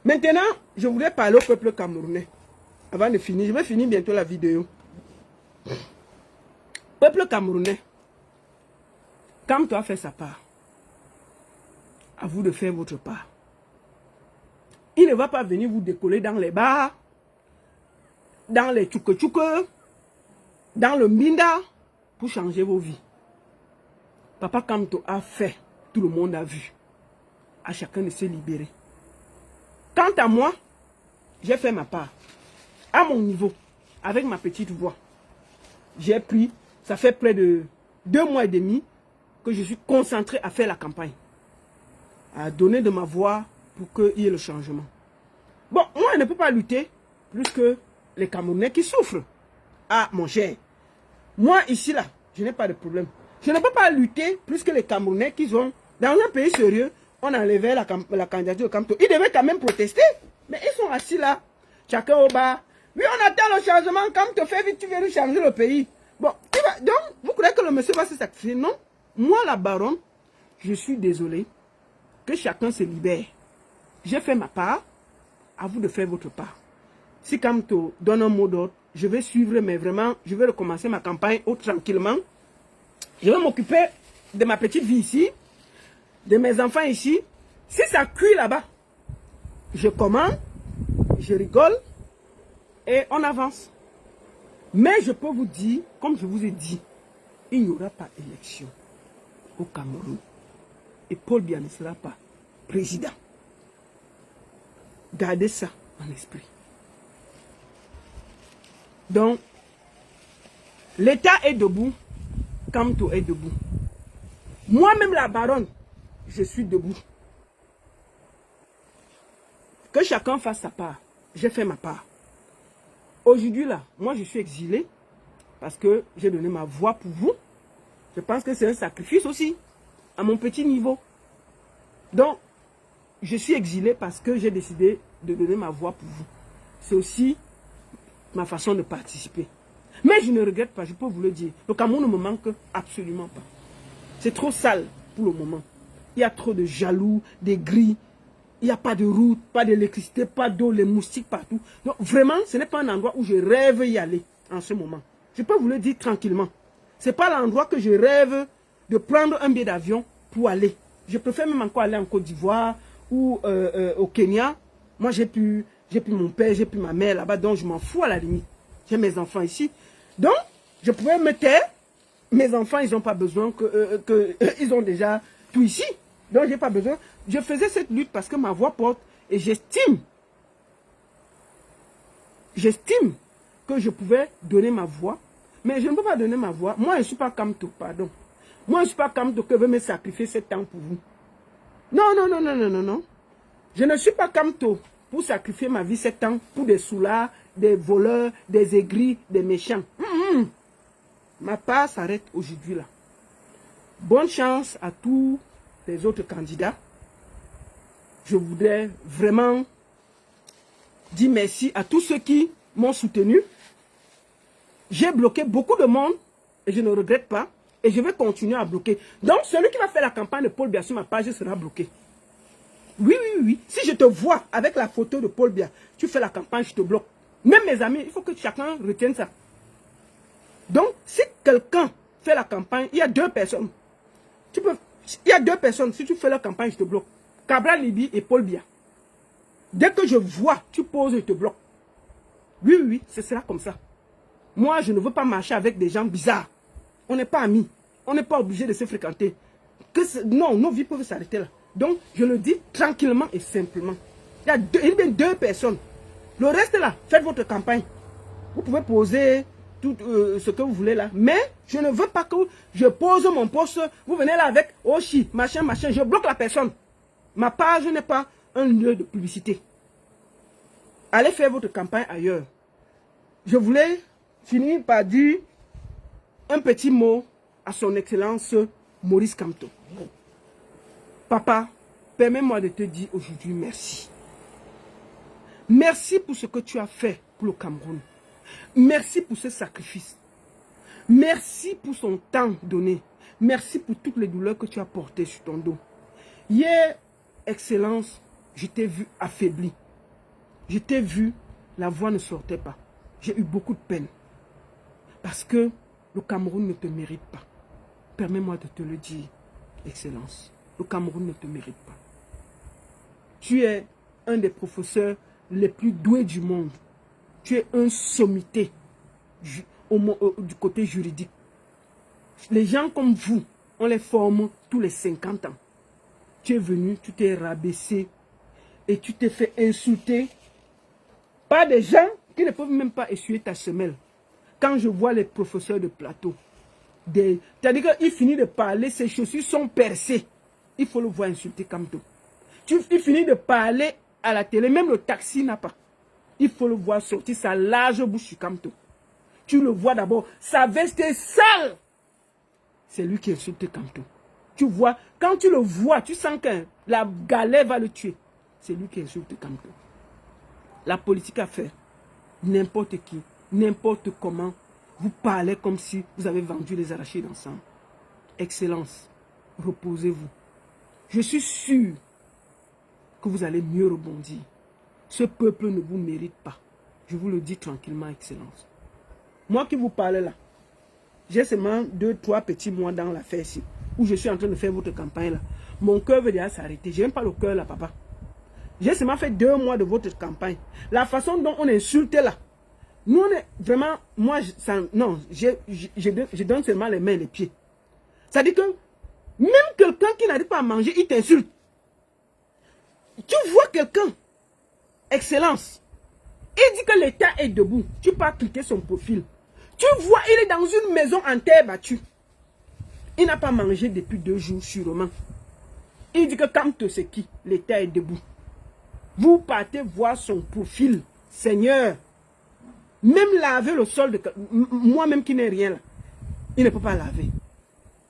maintenant, je voudrais parler au peuple camerounais. Avant de finir, je vais finir bientôt la vidéo. Peuple camerounais, quand tu as fait sa part, à vous de faire votre part. Il ne va pas venir vous décoller dans les bars, dans les tchouke-tchouke, dans le mbinda, pour changer vos vies. Papa Kamto a fait, tout le monde a vu. À chacun de se libérer. Quant à moi, j'ai fait ma part. À mon niveau, avec ma petite voix. J'ai pris, ça fait près de 2 mois et demi que je suis concentré à faire la campagne. À donner de ma voix pour qu'il y ait le changement. Bon, moi, je ne peux pas lutter plus que les Camerounais qui souffrent. Ah, mon cher. Moi, ici, là, je n'ai pas de problème. Je ne peux pas lutter plus que les Camerounais qui sont... Dans un pays sérieux, on a enlevé la candidature de Kamto. Ils devaient quand même protester. Mais ils sont assis là, chacun au bas. Oui, on attend le changement. Kamto, fais vite, tu viens nous changer le pays. Bon, donc, vous croyez que le monsieur va se sacrifier? Non. Moi, la baronne, je suis désolé. Que chacun se libère. J'ai fait ma part. À vous de faire votre part. Si Kamto donne un mot d'ordre, je vais suivre, mais vraiment, je vais recommencer ma campagne tranquillement. Je vais m'occuper de ma petite vie ici, de mes enfants ici. Si ça cuit là-bas, je commande, je rigole et on avance. Mais je peux vous dire, comme je vous ai dit, il n'y aura pas d'élection au Cameroun. Et Paul Biya ne sera pas président. Gardez ça en esprit. Donc, l'État est debout, Kamto est debout. Moi-même, la baronne, je suis debout. Que chacun fasse sa part. J'ai fait ma part. Aujourd'hui, là, moi, je suis exilé parce que j'ai donné ma voix pour vous. Je pense que c'est un sacrifice aussi, à mon petit niveau. Donc, je suis exilé parce que j'ai décidé de donner ma voix pour vous. C'est aussi ma façon de participer. Mais je ne regrette pas, je peux vous le dire. Le Cameroun ne me manque absolument pas. C'est trop sale pour le moment. Il y a trop de jaloux, des gris. Il n'y a pas de route, pas d'électricité, pas d'eau, les moustiques partout. Donc vraiment, ce n'est pas un endroit où je rêve y aller en ce moment. Je peux vous le dire tranquillement. Ce n'est pas l'endroit que je rêve de prendre un billet d'avion pour aller. Je préfère même encore aller en Côte d'Ivoire ou au Kenya. Moi, j'ai plus mon père, j'ai plus ma mère là-bas, donc je m'en fous à la limite. J'ai mes enfants ici. Donc, je pouvais me taire. Mes enfants, ils n'ont pas besoin ils ont déjà tout ici. Donc, je n'ai pas besoin. Je faisais cette lutte parce que ma voix porte et j'estime que je pouvais donner ma voix. Mais je ne peux pas donner ma voix. Moi, je ne suis pas Kamto, pardon. Moi, je ne suis pas Kamto que veut me sacrifier 7 ans pour vous. Non, non, non, non, non, non, non. Je ne suis pas Kamto pour sacrifier ma vie 7 ans pour des soulards, des voleurs, des aigris, des méchants. Ma part s'arrête aujourd'hui là. Bonne chance à tous les autres candidats. Je voudrais vraiment dire merci à tous ceux qui m'ont soutenu. J'ai bloqué beaucoup de monde et je ne regrette pas. Et je vais continuer à bloquer. Donc, celui qui va faire la campagne de Paul Biya sur ma page sera bloqué. Oui, oui, oui. Si je te vois avec la photo de Paul Biya, tu fais la campagne, je te bloque. Même mes amis, il faut que chacun retienne ça. Donc, si quelqu'un fait la campagne, il y a 2 personnes. Il y a 2 personnes. Si tu fais la campagne, je te bloque. Cabral Liby et Paul Biya. Dès que je vois, tu poses, je te bloque. Oui, oui, oui, ce sera comme ça. Moi, je ne veux pas marcher avec des gens bizarres. On n'est pas amis. On n'est pas obligé de se fréquenter. Non, nos vies peuvent s'arrêter là. Donc, je le dis tranquillement et simplement. Il y a 2 personnes. Le reste là, faites votre campagne. Vous pouvez poser tout ce que vous voulez là. Mais je ne veux pas que je pose mon poste. Vous venez là avec Oshi, machin, machin. Je bloque la personne. Ma page n'est pas un lieu de publicité. Allez faire votre campagne ailleurs. Je voulais finir par dire un petit mot à son Excellence Maurice Kamto. Papa, permets-moi de te dire aujourd'hui merci. Merci pour ce que tu as fait pour le Cameroun. Merci pour ce sacrifice. Merci pour son temps donné. Merci pour toutes les douleurs que tu as portées sur ton dos. Hier, Excellence, je t'ai vu affaibli. Je t'ai vu, la voix ne sortait pas. J'ai eu beaucoup de peine. Parce que le Cameroun ne te mérite pas. Permets-moi de te le dire, Excellence. Le Cameroun ne te mérite pas. Tu es un des professeurs les plus doués du monde. Tu es un sommité du côté juridique. Les gens comme vous, on les forme tous les 50 ans. Tu es venu, tu t'es rabaissé et tu t'es fait insulter par des gens qui ne peuvent même pas essuyer ta semelle. Quand je vois les professeurs de plateau, c'est-à-dire qu'il finit de parler, ses chaussures sont percées. Il faut le voir insulter comme tout. Il finit de parler à la télé, même le taxi n'a pas. Il faut le voir sortir sa large bouche comme tout. Tu le vois d'abord, sa veste est sale. C'est lui qui insulte comme tout. Tu vois, quand tu le vois, tu sens que la galère va le tuer. C'est lui qui insulte comme tout. La politique à faire, n'importe qui, n'importe comment, vous parlez comme si vous avez vendu les arachides ensemble. Excellence, reposez-vous. Je suis sûr que vous allez mieux rebondir. Ce peuple ne vous mérite pas. Je vous le dis tranquillement, Excellence. Moi qui vous parle là, j'ai seulement 2-3 petits mois dans l'affaire ici, où je suis en train de faire votre campagne là. Mon cœur veut déjà s'arrêter. Je n'aime pas le cœur là, papa. J'ai seulement fait 2 mois de votre campagne. La façon dont on insulte là, nous on est vraiment, moi, je donne seulement les mains et les pieds. Ça dit que même quelqu'un qui n'arrive pas à manger, il t'insulte. Tu vois quelqu'un, Excellence, il dit que l'État est debout. Tu peux cliquer son profil. Tu vois, il est dans une maison en terre battue. Il n'a pas mangé depuis 2 jours sûrement. Il dit que Kamto c'est qui? L'État est debout. Vous partez voir son profil. Seigneur, même laver le sol, de moi-même qui n'ai rien là, il ne peut pas laver.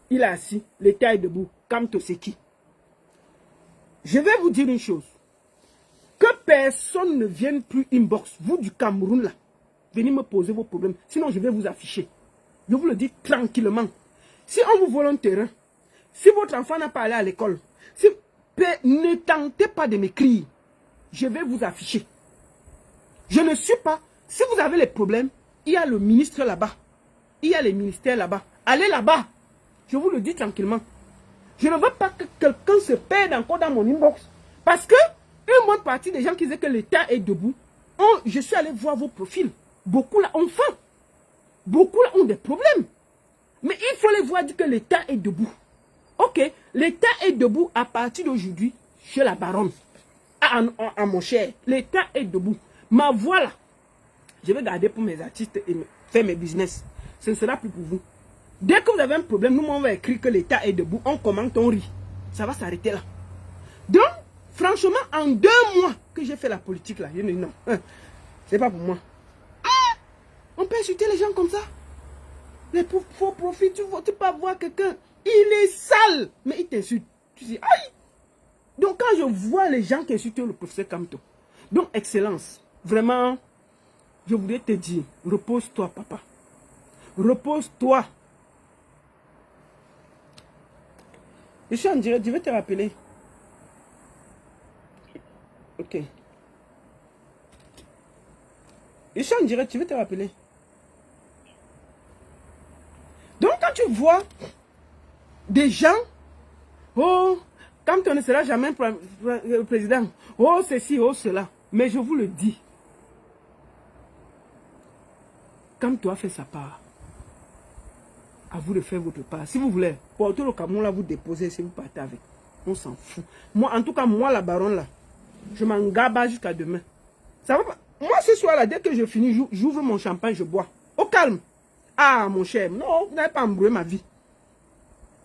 Il est assis, l'État est debout. Kamto c'est qui? Je vais vous dire une chose. Que personne ne vienne plus inbox, vous du Cameroun là. Venez me poser vos problèmes. Sinon, je vais vous afficher. Je vous le dis tranquillement. Si on vous vole un terrain, Si votre enfant n'a pas allé à l'école, ne tentez pas de m'écrire. Je vais vous afficher. Je ne suis pas. Si vous avez les problèmes, il y a le ministre là-bas. Il y a les ministères là-bas. Allez là-bas. Je vous le dis tranquillement. Je ne veux pas que quelqu'un se perde encore dans mon inbox. Parce que une bonne partie des gens qui disaient que l'État est debout, je suis allé voir vos profils. Beaucoup là ont faim. Beaucoup là ont des problèmes. Mais il faut les voir dire que l'État est debout. Ok, l'État est debout à partir d'aujourd'hui chez la baronne. À mon cher, l'État est debout. Ma voix là, je vais garder pour mes artistes et faire mes business. Ce ne sera plus pour vous. Dès que vous avez un problème, nous on va écrire que l'État est debout, on commente, on rit. Ça va s'arrêter là. Donc, franchement, en 2 mois que j'ai fait la politique là, je dis non, c'est pas pour moi. On peut insulter les gens comme ça. Les faux profits, tu peux voir quelqu'un, il est sale, mais il t'insulte. Tu dis, aïe. Donc, quand je vois les gens qui insultent le professeur Kamto, donc, excellence, vraiment, je voudrais te dire, repose-toi, papa. Repose-toi. Je suis en direct, je vais te rappeler. Ok. Je suis en direct, je vais te rappeler. Donc, quand tu vois des gens, oh, quand on ne sera jamais président, oh, ceci, oh, cela. Mais je vous le dis, quand tu as fait sa part, à vous de faire votre part. Si vous voulez, porter le camion là, vous déposez, si vous partez avec. On s'en fout. Moi, en tout cas, moi, la baronne là, je m'en gaba jusqu'à demain. Ça va pas. Moi, ce soir là, dès que je finis, j'ouvre mon champagne, je bois. Au calme. Ah, mon cher, non, vous n'avez pas embrouillé ma vie.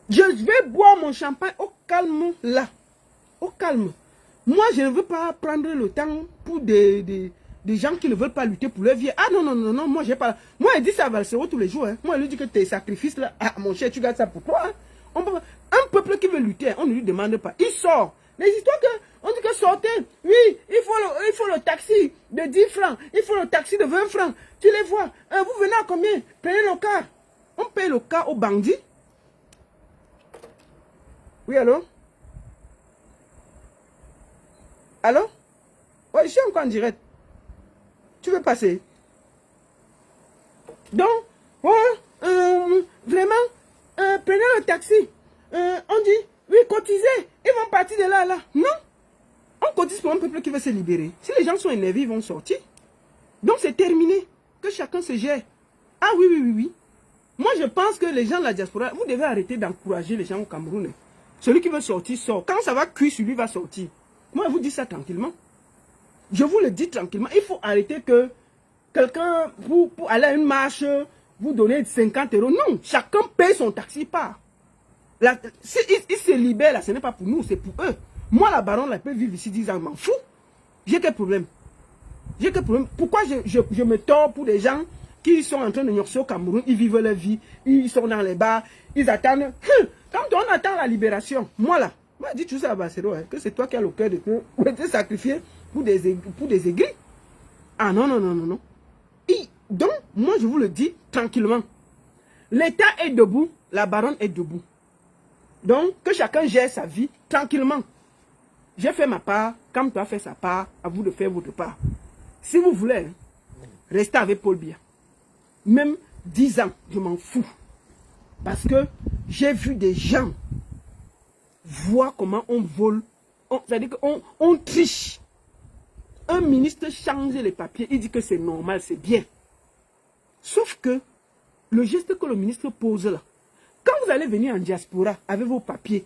Je vais boire mon champagne au calme là. Au calme. Moi, je ne veux pas prendre le temps pour des gens qui ne veulent pas lutter pour leur vie. Ah non, non, non, non, moi, j'ai pas. Moi, elle dit ça à Valsero tous les jours. Hein. Moi, elle lui dit que tes sacrifices là, ah, mon cher, tu gardes ça pour toi. Hein. Un peuple qui veut lutter, on ne lui demande pas. Il sort. Les histoires que, on dit que sortez. Oui, il faut le taxi de 10 francs. Il faut le taxi de 20 francs. Tu les vois. Vous venez à combien? Prenez le car. On paye le car aux bandits. Oui, allô? Allô? Oui, je suis encore en direct. Tu veux passer? Donc, vraiment, prenez le taxi. On dit, oui, cotisez. Ils vont partir de là à là. Non. On cotise pour un peuple qui veut se libérer. Si les gens sont énervés, ils vont sortir. Donc, c'est terminé. Que chacun se gère. Ah oui, oui, oui, oui. Moi, je pense que les gens de la diaspora, vous devez arrêter d'encourager les gens au Cameroun. Celui qui veut sortir, sort. Quand ça va cuire, celui va sortir. Moi, je vous dis ça tranquillement. Je vous le dis tranquillement. Il faut arrêter que quelqu'un, pour aller à une marche, vous donnez 50 €. Non, chacun paye son taxi part. Si ils se libèrent, là, ce n'est pas pour nous, c'est pour eux. Moi, la baronne, là, peut vivre ici 10 ans, je m'en fous. J'ai quel problème? J'ai quel problème? Pourquoi je me tords pour des gens qui sont en train de nurser au Cameroun, ils vivent leur vie, ils sont dans les bars, ils attendent. Quand on attend la libération, moi là, moi je dis tout ça à Barcelo, hein, que c'est toi qui as le cœur de te sacrifier pour des aigris. Ah non, non, non, non, non. Donc, moi je vous le dis tranquillement. L'État est debout, la baronne est debout. Donc, que chacun gère sa vie tranquillement. J'ai fait ma part, comme tu as fait sa part, à vous de faire votre part. Si vous voulez, hein, restez avec Paul Biya. Même 10 ans, je m'en fous. Parce que j'ai vu des gens voir comment on vole. C'est-à-dire qu'on triche. Un ministre change les papiers, il dit que c'est normal, c'est bien. Sauf que le geste que le ministre pose là, quand vous allez venir en diaspora avec vos papiers,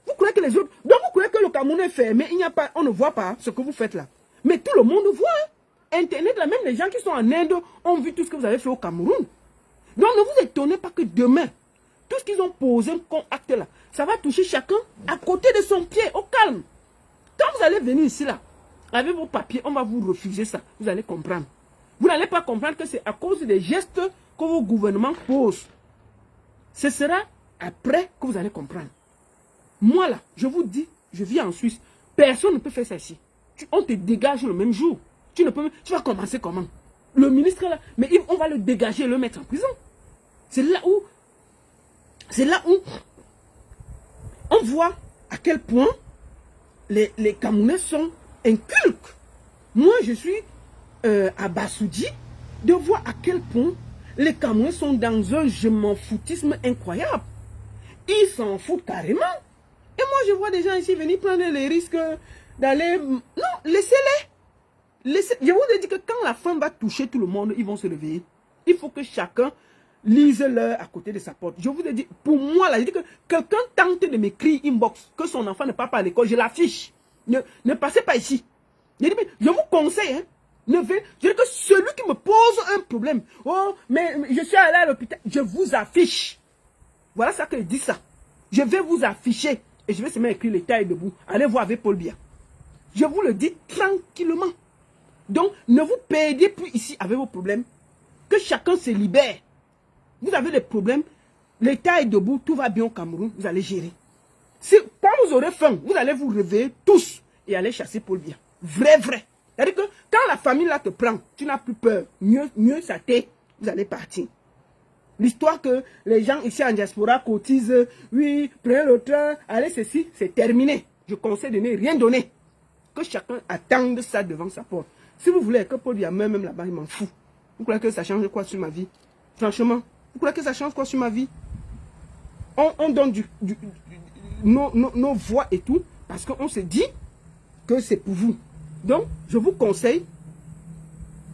vous croyez que les autres... Donc vous croyez que le Cameroun est fermé, on ne voit pas ce que vous faites là. Mais tout le monde voit. Internet, là, même les gens qui sont en Inde ont vu tout ce que vous avez fait au Cameroun. Donc ne vous étonnez pas que demain, tout ce qu'ils ont posé comme acte là, ça va toucher chacun à côté de son pied, au calme. Quand vous allez venir ici là, avec vos papiers, on va vous refuser ça. Vous allez comprendre. Vous n'allez pas comprendre que c'est à cause des gestes que vos gouvernements posent. Ce sera après que vous allez comprendre. Moi là, je vous dis, je vis en Suisse. Personne ne peut faire ça ici. On te dégage le même jour. Tu vas commencer comment? Le ministre là, mais on va le dégager et le mettre en prison. C'est là où On voit à quel point les Camerounais sont inculques. Moi, je suis abasourdi de voir à quel point les Camerounais sont dans un je m'en foutisme incroyable. Ils s'en foutent carrément. Et moi, je vois des gens ici venir prendre les risques d'aller... Non, laissez-les. Je vous ai dit que quand la femme va toucher tout le monde, ils vont se réveiller. Il faut que chacun lise l'heure à côté de sa porte. Je vous ai dit, pour moi, là, j'ai dit que quelqu'un tente de m'écrire inbox que son enfant ne part pas à l'école, je l'affiche. Ne passez pas ici. Je vous conseille, hein. Je dis que celui qui me pose un problème, oh, mais je suis allé à l'hôpital, je vous affiche. Voilà ça que je dis ça. Je vais vous afficher et je vais se mettre écrire l'état est debout. Allez voir avec Paul Biya. Je vous le dis tranquillement. Donc, ne vous perdez plus ici avec vos problèmes. Que chacun se libère. Vous avez des problèmes, l'état est debout, tout va bien au Cameroun, vous allez gérer. Quand vous aurez faim, vous allez vous réveiller tous et aller chasser Paul Biya. Vrai. C'est-à-dire que quand la famille là te prend, tu n'as plus peur. Mieux ça t'est, vous allez partir. L'histoire que les gens ici en diaspora cotisent, oui, prenez le train, allez ceci, c'est terminé. Je conseille de ne rien donner. Que chacun attende ça devant sa porte. Si vous voulez que Paul Biya meure même là-bas, il m'en fout. Vous croyez que ça change quoi sur ma vie? Franchement, vous croyez que ça change quoi sur ma vie? On donne nos voix et tout, parce qu'on se dit que c'est pour vous. Donc, je vous conseille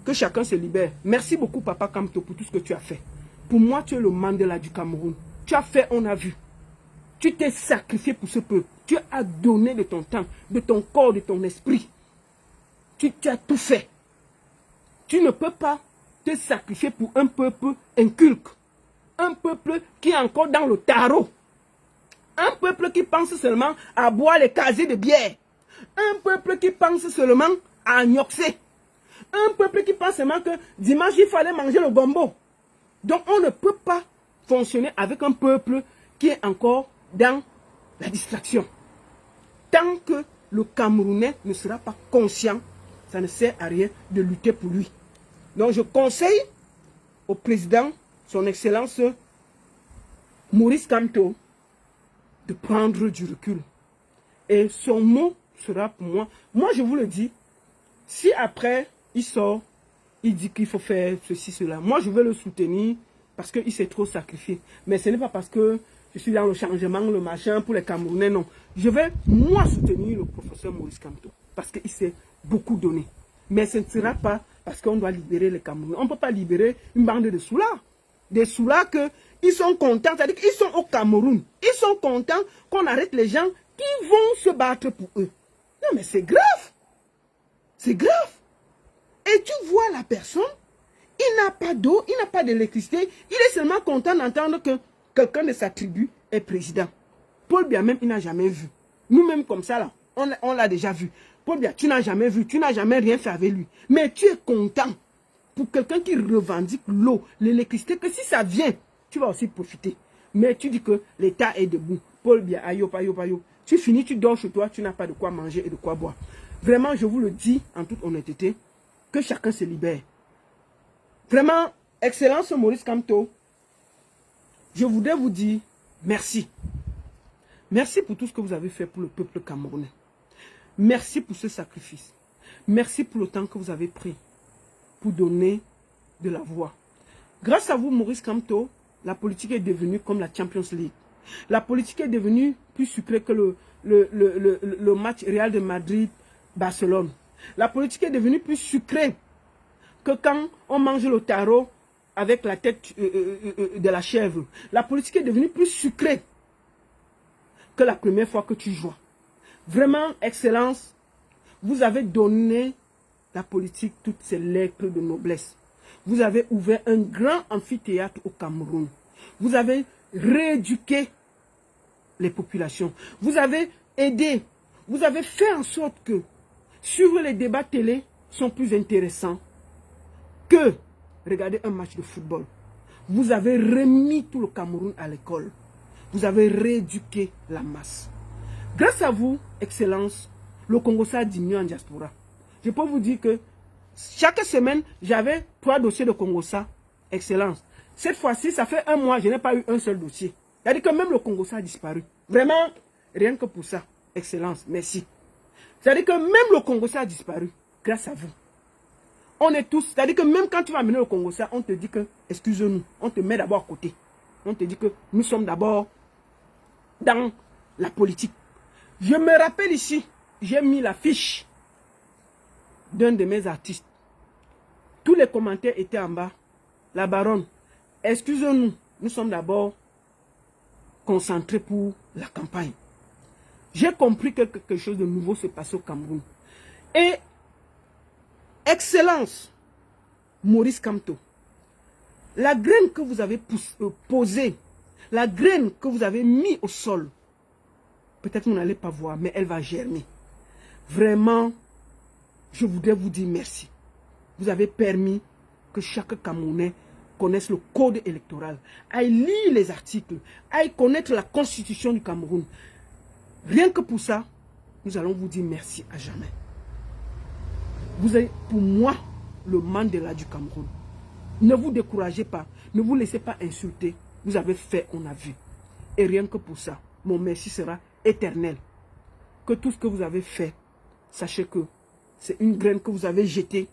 que chacun se libère. Merci beaucoup, Papa Kamto, pour tout ce que tu as fait. Pour moi, tu es le Mandela du Cameroun. Tu as fait, on a vu. Tu t'es sacrifié pour ce peuple. Tu as donné de ton temps, de ton corps, de ton esprit. Tu as tout fait. Tu ne peux pas te sacrifier pour un peuple inculque. Un peuple qui est encore dans le tarot. Un peuple qui pense seulement à boire les casiers de bière. Un peuple qui pense seulement à gnoxer. Un peuple qui pense seulement que dimanche, il fallait manger le gombo. Donc, on ne peut pas fonctionner avec un peuple qui est encore dans la distraction. Tant que le Camerounais ne sera pas conscient, ça ne sert à rien de lutter pour lui. Donc, je conseille au président, son Excellence Maurice Kamto, de prendre du recul. Et son mot sera pour moi. Moi, je vous le dis, si après, il sort, il dit qu'il faut faire ceci, cela, moi, je vais le soutenir parce qu'il s'est trop sacrifié. Mais ce n'est pas parce que je suis dans le changement, le machin, pour les Camerounais, non. Je vais, moi, soutenir le professeur Maurice Kamto parce qu'il s'est beaucoup donné. Mais ce ne sera pas parce qu'on doit libérer les Camerounais. On ne peut pas libérer une bande de soulards. Des soulards qu'ils sont contents, c'est-à-dire qu'ils sont au Cameroun. Ils sont contents qu'on arrête les gens qui vont se battre pour eux. Non, mais c'est grave. C'est grave. Et tu vois la personne, il n'a pas d'eau, il n'a pas d'électricité. Il est seulement content d'entendre que quelqu'un de sa tribu est président. Paul Biya même, il n'a jamais vu. Nous-mêmes comme ça, là, on l'a déjà vu. Paul Biya, tu n'as jamais vu, tu n'as jamais rien fait avec lui. Mais tu es content pour quelqu'un qui revendique l'eau, l'électricité, que si ça vient, tu vas aussi profiter. Mais tu dis que l'État est debout. Paul Biya, ayo. Tu finis, tu dors chez toi, tu n'as pas de quoi manger et de quoi boire. Vraiment, je vous le dis en toute honnêteté, que chacun se libère. Vraiment, Excellence Maurice Kamto, je voudrais vous dire merci. Merci pour tout ce que vous avez fait pour le peuple camerounais. Merci pour ce sacrifice. Merci pour le temps que vous avez pris pour donner de la voix. Grâce à vous, Maurice Kamto, la politique est devenue comme la Champions League. La politique est devenue plus sucrée que le match Real de Madrid-Barcelone. La politique est devenue plus sucrée que quand on mange le taro avec la tête de la chèvre. La politique est devenue plus sucrée que la première fois que tu joues. Vraiment, Excellence, vous avez donné la politique toutes ses lettres de noblesse. Vous avez ouvert un grand amphithéâtre au Cameroun. Vous avez rééduqué les populations. Vous avez aidé. Vous avez fait en sorte que suivre les débats télé sont plus intéressants que regarder un match de football. Vous avez remis tout le Cameroun à l'école. Vous avez rééduqué la masse. Grâce à vous, Excellence, le Congo-Ça a diminué en diaspora. Je peux vous dire que chaque semaine, j'avais 3 dossiers de Congo-Ça. Excellence. Cette fois-ci, ça fait 1 mois, je n'ai pas eu un seul dossier. C'est-à-dire que même le Congo-Ça a disparu. Vraiment, Rien que pour ça, Excellence, merci. C'est-à-dire que même le Congo, ça a disparu grâce à vous. On est tous, c'est-à-dire que même quand tu vas amener le Congo, ça, on te dit que, excuse-nous, on te met d'abord à côté. On te dit que nous sommes d'abord dans la politique. Je me rappelle ici, j'ai mis la fiche d'un de mes artistes. Tous les commentaires étaient en bas. La baronne, excusez-nous, nous sommes d'abord concentrés pour la campagne. J'ai compris que quelque chose de nouveau se passe au Cameroun. Et, Excellence, Maurice Kamto, la graine que vous avez posée, la graine que vous avez mis au sol, peut-être vous n'allez pas voir, mais elle va germer. Vraiment, je voudrais vous dire merci. Vous avez permis que chaque Camerounais connaisse le code électoral, aille lire les articles, aille connaître la constitution du Cameroun. Rien que pour ça, nous allons vous dire merci à jamais. Vous êtes pour moi le Mandela du Cameroun. Ne vous découragez pas, ne vous laissez pas insulter. Vous avez fait, on a vu. Et rien que pour ça, mon merci sera éternel. Que tout ce que vous avez fait, sachez que c'est une graine que vous avez jetée.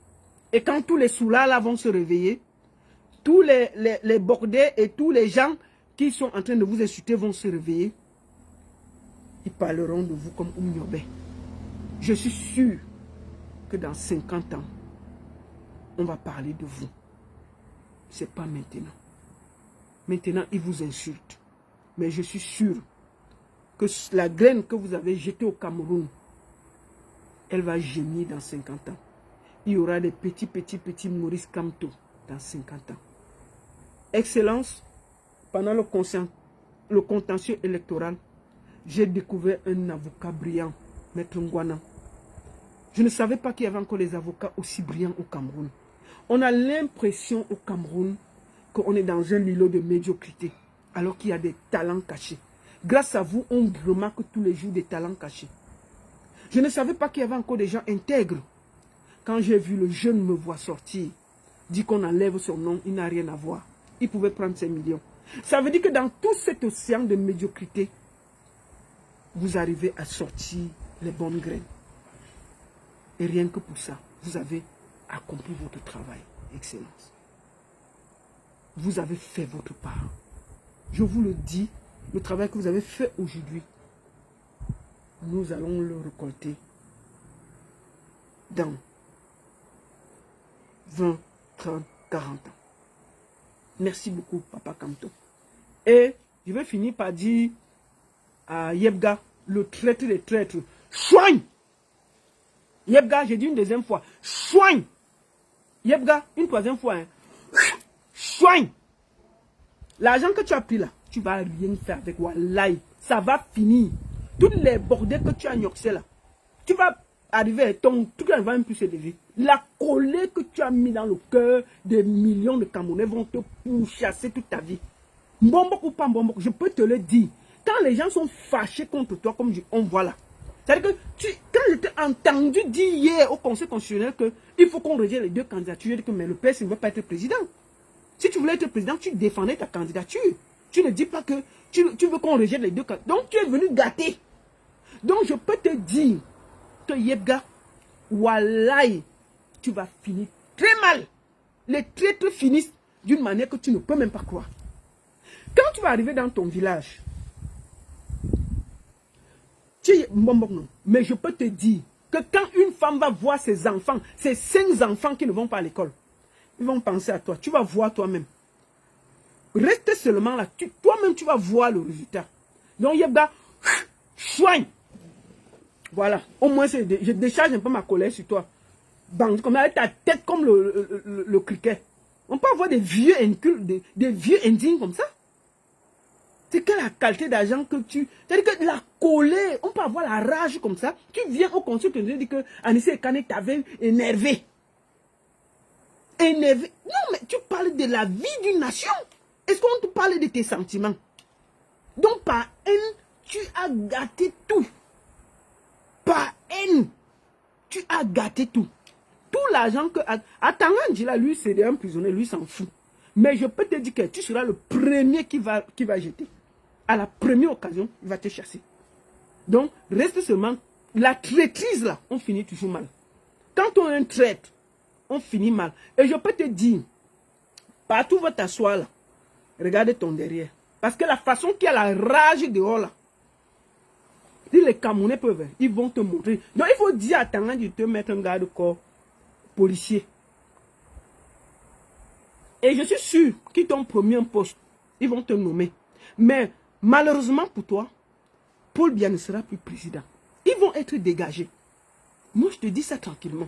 Et quand tous les soulats là vont se réveiller, tous les bordés et tous les gens qui sont en train de vous insulter vont se réveiller. Ils parleront de vous comme Oumniobé. Je suis sûr que dans 50 ans, on va parler de vous. Ce n'est pas maintenant. Maintenant, ils vous insultent. Mais je suis sûr que la graine que vous avez jetée au Cameroun, elle va gémir dans 50 ans. Il y aura des petits Maurice Kamto dans 50 ans. Excellence, pendant le contentieux électoral, j'ai découvert un avocat brillant, Maître Ngwana. Je ne savais pas qu'il y avait encore des avocats aussi brillants au Cameroun. On a l'impression au Cameroun qu'on est dans un îlot de médiocrité, alors qu'il y a des talents cachés. Grâce à vous, on remarque tous les jours des talents cachés. Je ne savais pas qu'il y avait encore des gens intègres. Quand j'ai vu le jeune me voir sortir, dit qu'on enlève son nom, il n'a rien à voir. Il pouvait prendre ses millions. Ça veut dire que dans tout cet océan de médiocrité, vous arrivez à sortir les bonnes graines. Et rien que pour ça, vous avez accompli votre travail, Excellence. Vous avez fait votre part. Je vous le dis, le travail que vous avez fait aujourd'hui, nous allons le récolter dans 20, 30, 40 ans. Merci beaucoup, Papa Kamto. Et je vais finir par dire à Yebga, le traître des traîtres, soigne. Yebga, j'ai dit une deuxième fois, soigne. Yebga, une troisième fois, hein. Soigne. L'argent que tu as pris là, tu vas rien faire avec Wallahi. Ça va finir. Tous les bordels que tu as gnoxés là, tu vas arriver à ton truc là, va même plus se lever. La colère que tu as mis dans le cœur des millions de Camerounais vont te pourchasser toute ta vie. Mbombo ou pas mbombo, je peux te le dire. Quand les gens sont fâchés contre toi, comme on voit là, c'est-à-dire que quand je t'ai entendu dire hier au Conseil constitutionnel qu'il faut qu'on rejette les deux candidatures, je dis que mais le PS ne veut pas être président. Si tu voulais être président, tu défendais ta candidature. Tu ne dis pas que tu veux qu'on rejette les deux candidatures. Donc tu es venu gâter. Donc je peux te dire que Yebga, Wallahi, tu vas finir très mal. Les traîtres finissent d'une manière que tu ne peux même pas croire. Quand tu vas arriver dans ton village, mais je peux te dire que quand une femme va voir ses enfants, ses 5 enfants qui ne vont pas à l'école, ils vont penser à toi. Tu vas voir toi-même. Reste seulement là. Toi-même, tu vas voir le résultat. Donc, Yebga, soigne. Voilà. Au moins, je décharge un peu ma colère sur toi. Bang, comme avec ta tête comme le criquet. On peut avoir des vieux incultes, des vieux indignes comme ça. C'est quelle la qualité d'argent que tu... C'est-à-dire que la colère, on peut avoir la rage comme ça. Tu viens au conseil et tu dis que Anissé Kane t'avait énervé. Énervé. Non, mais tu parles de la vie d'une nation. Est-ce qu'on te parle de tes sentiments? Donc, par haine, tu as gâté tout. Par haine, tu as gâté tout. Tout l'argent que... Atangandji, là, lui, c'est un prisonnier, lui, s'en fout. Mais je peux te dire que tu seras le premier qui va jeter. À la première occasion, il va te chasser. Donc, reste seulement... La traîtrise, là, on finit toujours mal. Quand on est un traître, on finit mal. Et je peux te dire, partout où tu t'asseoir, là, regarde ton derrière. Parce que la façon qu'il y a la rage dehors, là, si les Camerounais peuvent, ils vont te montrer. Donc, il faut dire à Tangan de te mettre un garde-corps policier. Et je suis sûr qu'ils t'ont promis un poste. Ils vont te nommer. Mais, malheureusement pour toi, Paul Biya ne sera plus président. Ils vont être dégagés. Moi, je te dis ça tranquillement.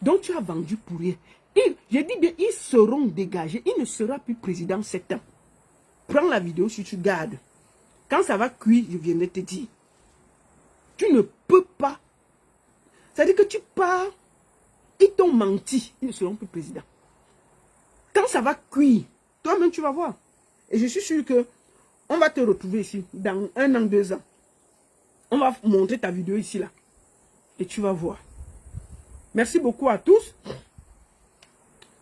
Donc, tu as vendu pour rien. Je dis bien, ils seront dégagés. Il ne sera plus président 7 ans. Prends la vidéo si tu gardes. Quand ça va cuire, je viendrai te dire. Tu ne peux pas. C'est-à-dire que tu pars, ils t'ont menti. Ils ne seront plus présidents. Quand ça va cuire, toi-même tu vas voir. Et je suis sûr que on va te retrouver ici dans 1 an, 2 ans. On va montrer ta vidéo ici, là. Et tu vas voir. Merci beaucoup à tous.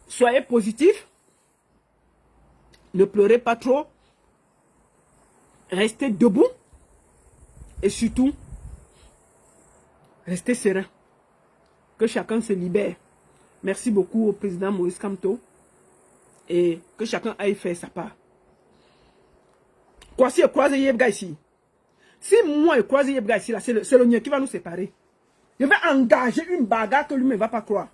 Soyez positifs. Ne pleurez pas trop. Restez debout. Et surtout, restez serein. Que chacun se libère. Merci beaucoup au président Maurice Kamto. Et que chacun aille faire sa part. Kwasi et Kwasi Yebga ici. Si moi et Kwasi Yebga ici, c'est le mien qui va nous séparer. Je vais engager une bagarre que lui ne va pas croire.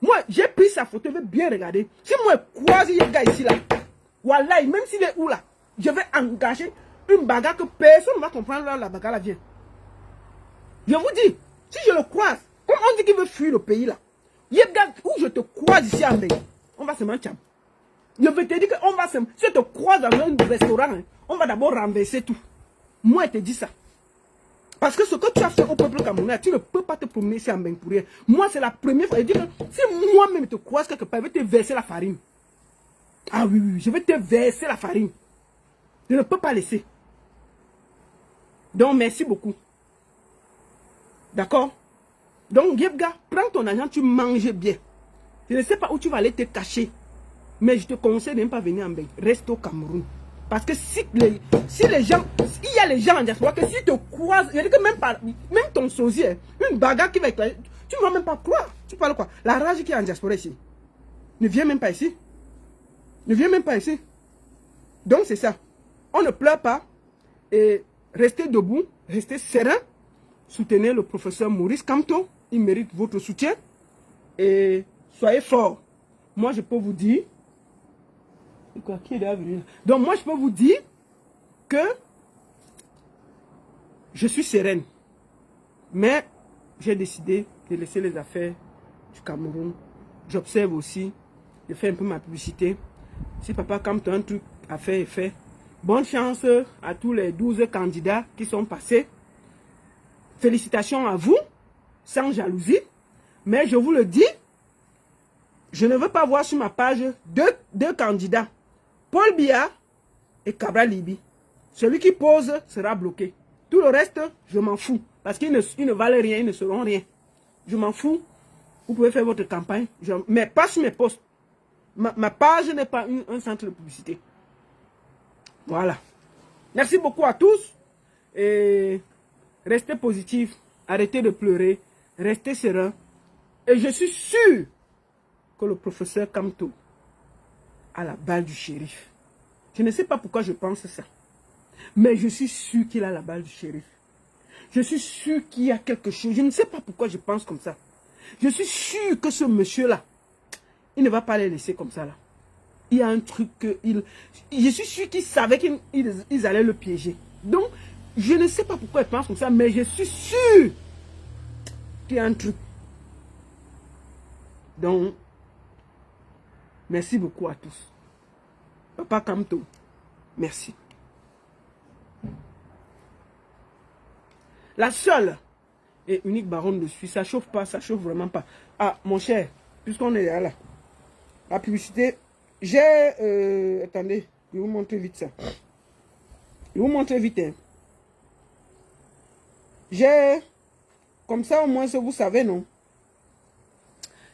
Moi, j'ai pris sa photo, je vais bien regarder. Si moi et Kwasi Yebga ici, là, voilà, même s'il est où là, je vais engager une bagarre que personne ne va comprendre là, la bagarre là vient. Je vous dis, si je le croise, comme on dit qu'il veut fuir le pays là, Yebga, où je te croise ici en Bénin, on va se mentir. Je vais te dire qu'on va se... Si je te croise dans un restaurant, hein, on va d'abord renverser tout. Moi, je te dis ça. Parce que ce que tu as fait au peuple camerounais, tu ne peux pas te promener ici en bain pour rien. Moi, c'est la première fois. Je dis que si moi-même te croise quelque part, je vais te verser la farine. Ah oui, oui, je vais te verser la farine. Je ne peux pas laisser. Donc, merci beaucoup. D'accord? Donc, Yebga, prends ton argent, tu manges bien. Je ne sais pas où tu vas aller te cacher. Mais je te conseille de ne pas venir en Belgique. Reste au Cameroun. Parce que si les gens, il y a les gens en diaspora que si tu te croises, il y a que même ton sosie, une bagarre qui va éclater, tu ne vas même pas croire. Tu parles quoi? La rage qui est en diaspora ici. Ne viens même pas ici. Ne viens même pas ici. Donc c'est ça. On ne pleure pas. Et restez debout, restez serein. Soutenez le professeur Maurice Kamto. Il mérite votre soutien. Et soyez forts. Moi je peux vous dire. Quoi, qui est venu? Donc moi je peux vous dire que je suis sereine. Mais j'ai décidé de laisser les affaires du Cameroun. J'observe aussi. Je fais un peu ma publicité. Si papa Kamto a un truc à faire, il fait. Bonne chance à tous les 12 candidats qui sont passés. Félicitations à vous, sans jalousie. Mais je vous le dis, je ne veux pas voir sur ma page deux candidats. Paul Biya et Cabral Libi. Celui qui pose sera bloqué. Tout le reste, je m'en fous. Parce qu'ils ne valent rien, ils ne seront rien. Je m'en fous. Vous pouvez faire votre campagne. Mais pas sur mes posts. Ma page n'est pas un centre de publicité. Voilà. Merci beaucoup à tous. Et restez positifs. Arrêtez de pleurer. Restez serein. Et je suis sûr que le professeur Kamto à la balle du shérif. Je ne sais pas pourquoi je pense ça. Mais je suis sûr qu'il a la balle du shérif. Je suis sûr qu'il y a quelque chose. Je ne sais pas pourquoi je pense comme ça. Je suis sûr que ce monsieur-là, il ne va pas les laisser comme ça là. Il y a un truc que je suis sûr qu'il savait qu'ils allaient le piéger. Donc, je ne sais pas pourquoi il pense comme ça, mais je suis sûr qu'il y a un truc. Donc, merci beaucoup à tous. Papa Kamto, merci. La seule et unique baronne de Suisse, ça chauffe pas, ça chauffe vraiment pas. Ah, mon cher, puisqu'on est là, la publicité, j'ai... attendez, je vais vous montrer vite ça. Je vais vous montrer vite. Hein. J'ai... Comme ça, au moins, vous savez, non?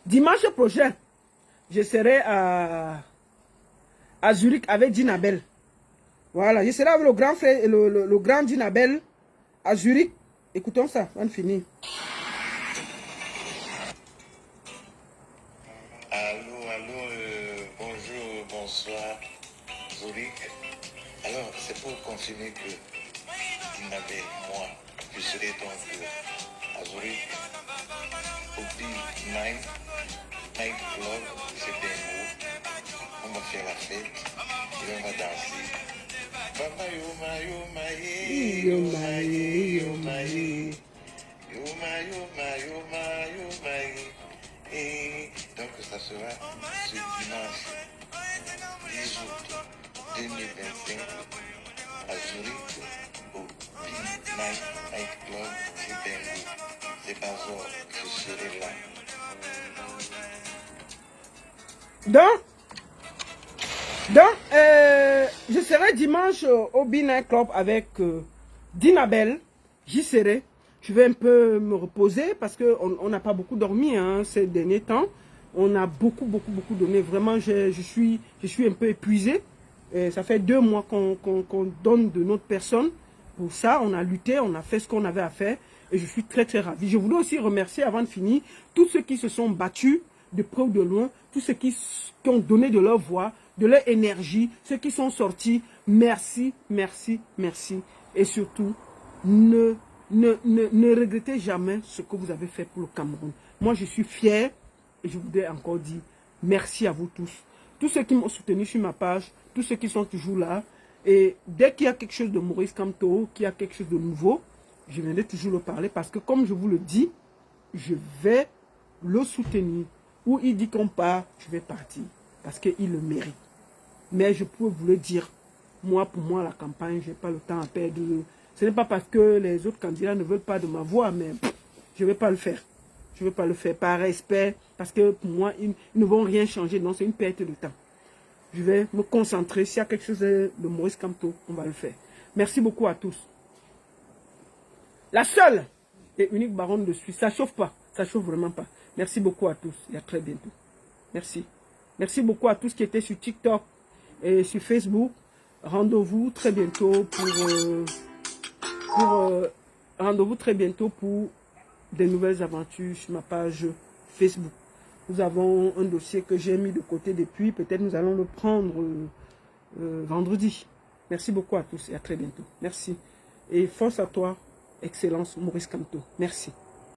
Dimanche prochain, je serai à Zurich avec Dinabel. Voilà, je serai avec le grand frère, le grand Dinabel à Zurich Écoutons ça, on finit. Allô, bonjour, bonsoir, Zurich. Alors, c'est pour confirmer que Dinabel, moi, je serai donc à Zurich, au B9, Night Club, c'est Bengo. On va faire la fête et on va danser. Papa, Et donc ça sera ce dimanche 10 août 2025 à Zurich au Night Club c'est Bengo. C'est pas ça, je serai là. Je serai dimanche au B9 Club avec Dinabel. J'y serai. Je vais un peu me reposer parce qu'on n'a pas beaucoup dormi ces derniers temps. On a beaucoup donné. Vraiment, je suis un peu épuisé. Et ça fait 2 mois qu'on donne de notre personne. Pour ça, on a lutté, on a fait ce qu'on avait à faire. Et je suis très ravi. Je voulais aussi remercier, avant de finir, tous ceux qui se sont battus de près ou de loin, tous ceux qui ont donné de leur voix, de leur énergie, ceux qui sont sortis. Merci. Et surtout, ne regrettez jamais ce que vous avez fait pour le Cameroun. Moi, je suis fier et je voudrais encore dire merci à vous tous. Tous ceux qui m'ont soutenu sur ma page, tous ceux qui sont toujours là. Et dès qu'il y a quelque chose de Maurice Kamto, qu'il y a quelque chose de nouveau, je viendrai toujours le parler parce que comme je vous le dis, je vais le soutenir. Où il dit qu'on part, je vais partir parce qu'il le mérite. Mais je peux vous le dire, moi, pour moi, la campagne, je n'ai pas le temps à perdre. Ce n'est pas parce que les autres candidats ne veulent pas de ma voix, mais je ne vais pas le faire. Je ne vais pas le faire par respect, parce que pour moi, ils ne vont rien changer. Non, c'est une perte de temps. Je vais me concentrer. S'il y a quelque chose de Maurice Kamto, on va le faire. Merci beaucoup à tous. La seule et unique baronne de Suisse, ça ne chauffe pas. Ça ne chauffe vraiment pas. Merci beaucoup à tous et à très bientôt. Merci. Merci beaucoup à tous qui étaient sur TikTok et sur Facebook. Rendez-vous très bientôt rendez-vous très bientôt pour des nouvelles aventures sur ma page Facebook. Nous avons un dossier que j'ai mis de côté depuis. Peut-être nous allons le prendre vendredi. Merci beaucoup à tous et à très bientôt. Merci. Et force à toi, Excellence Maurice Kamto. Merci.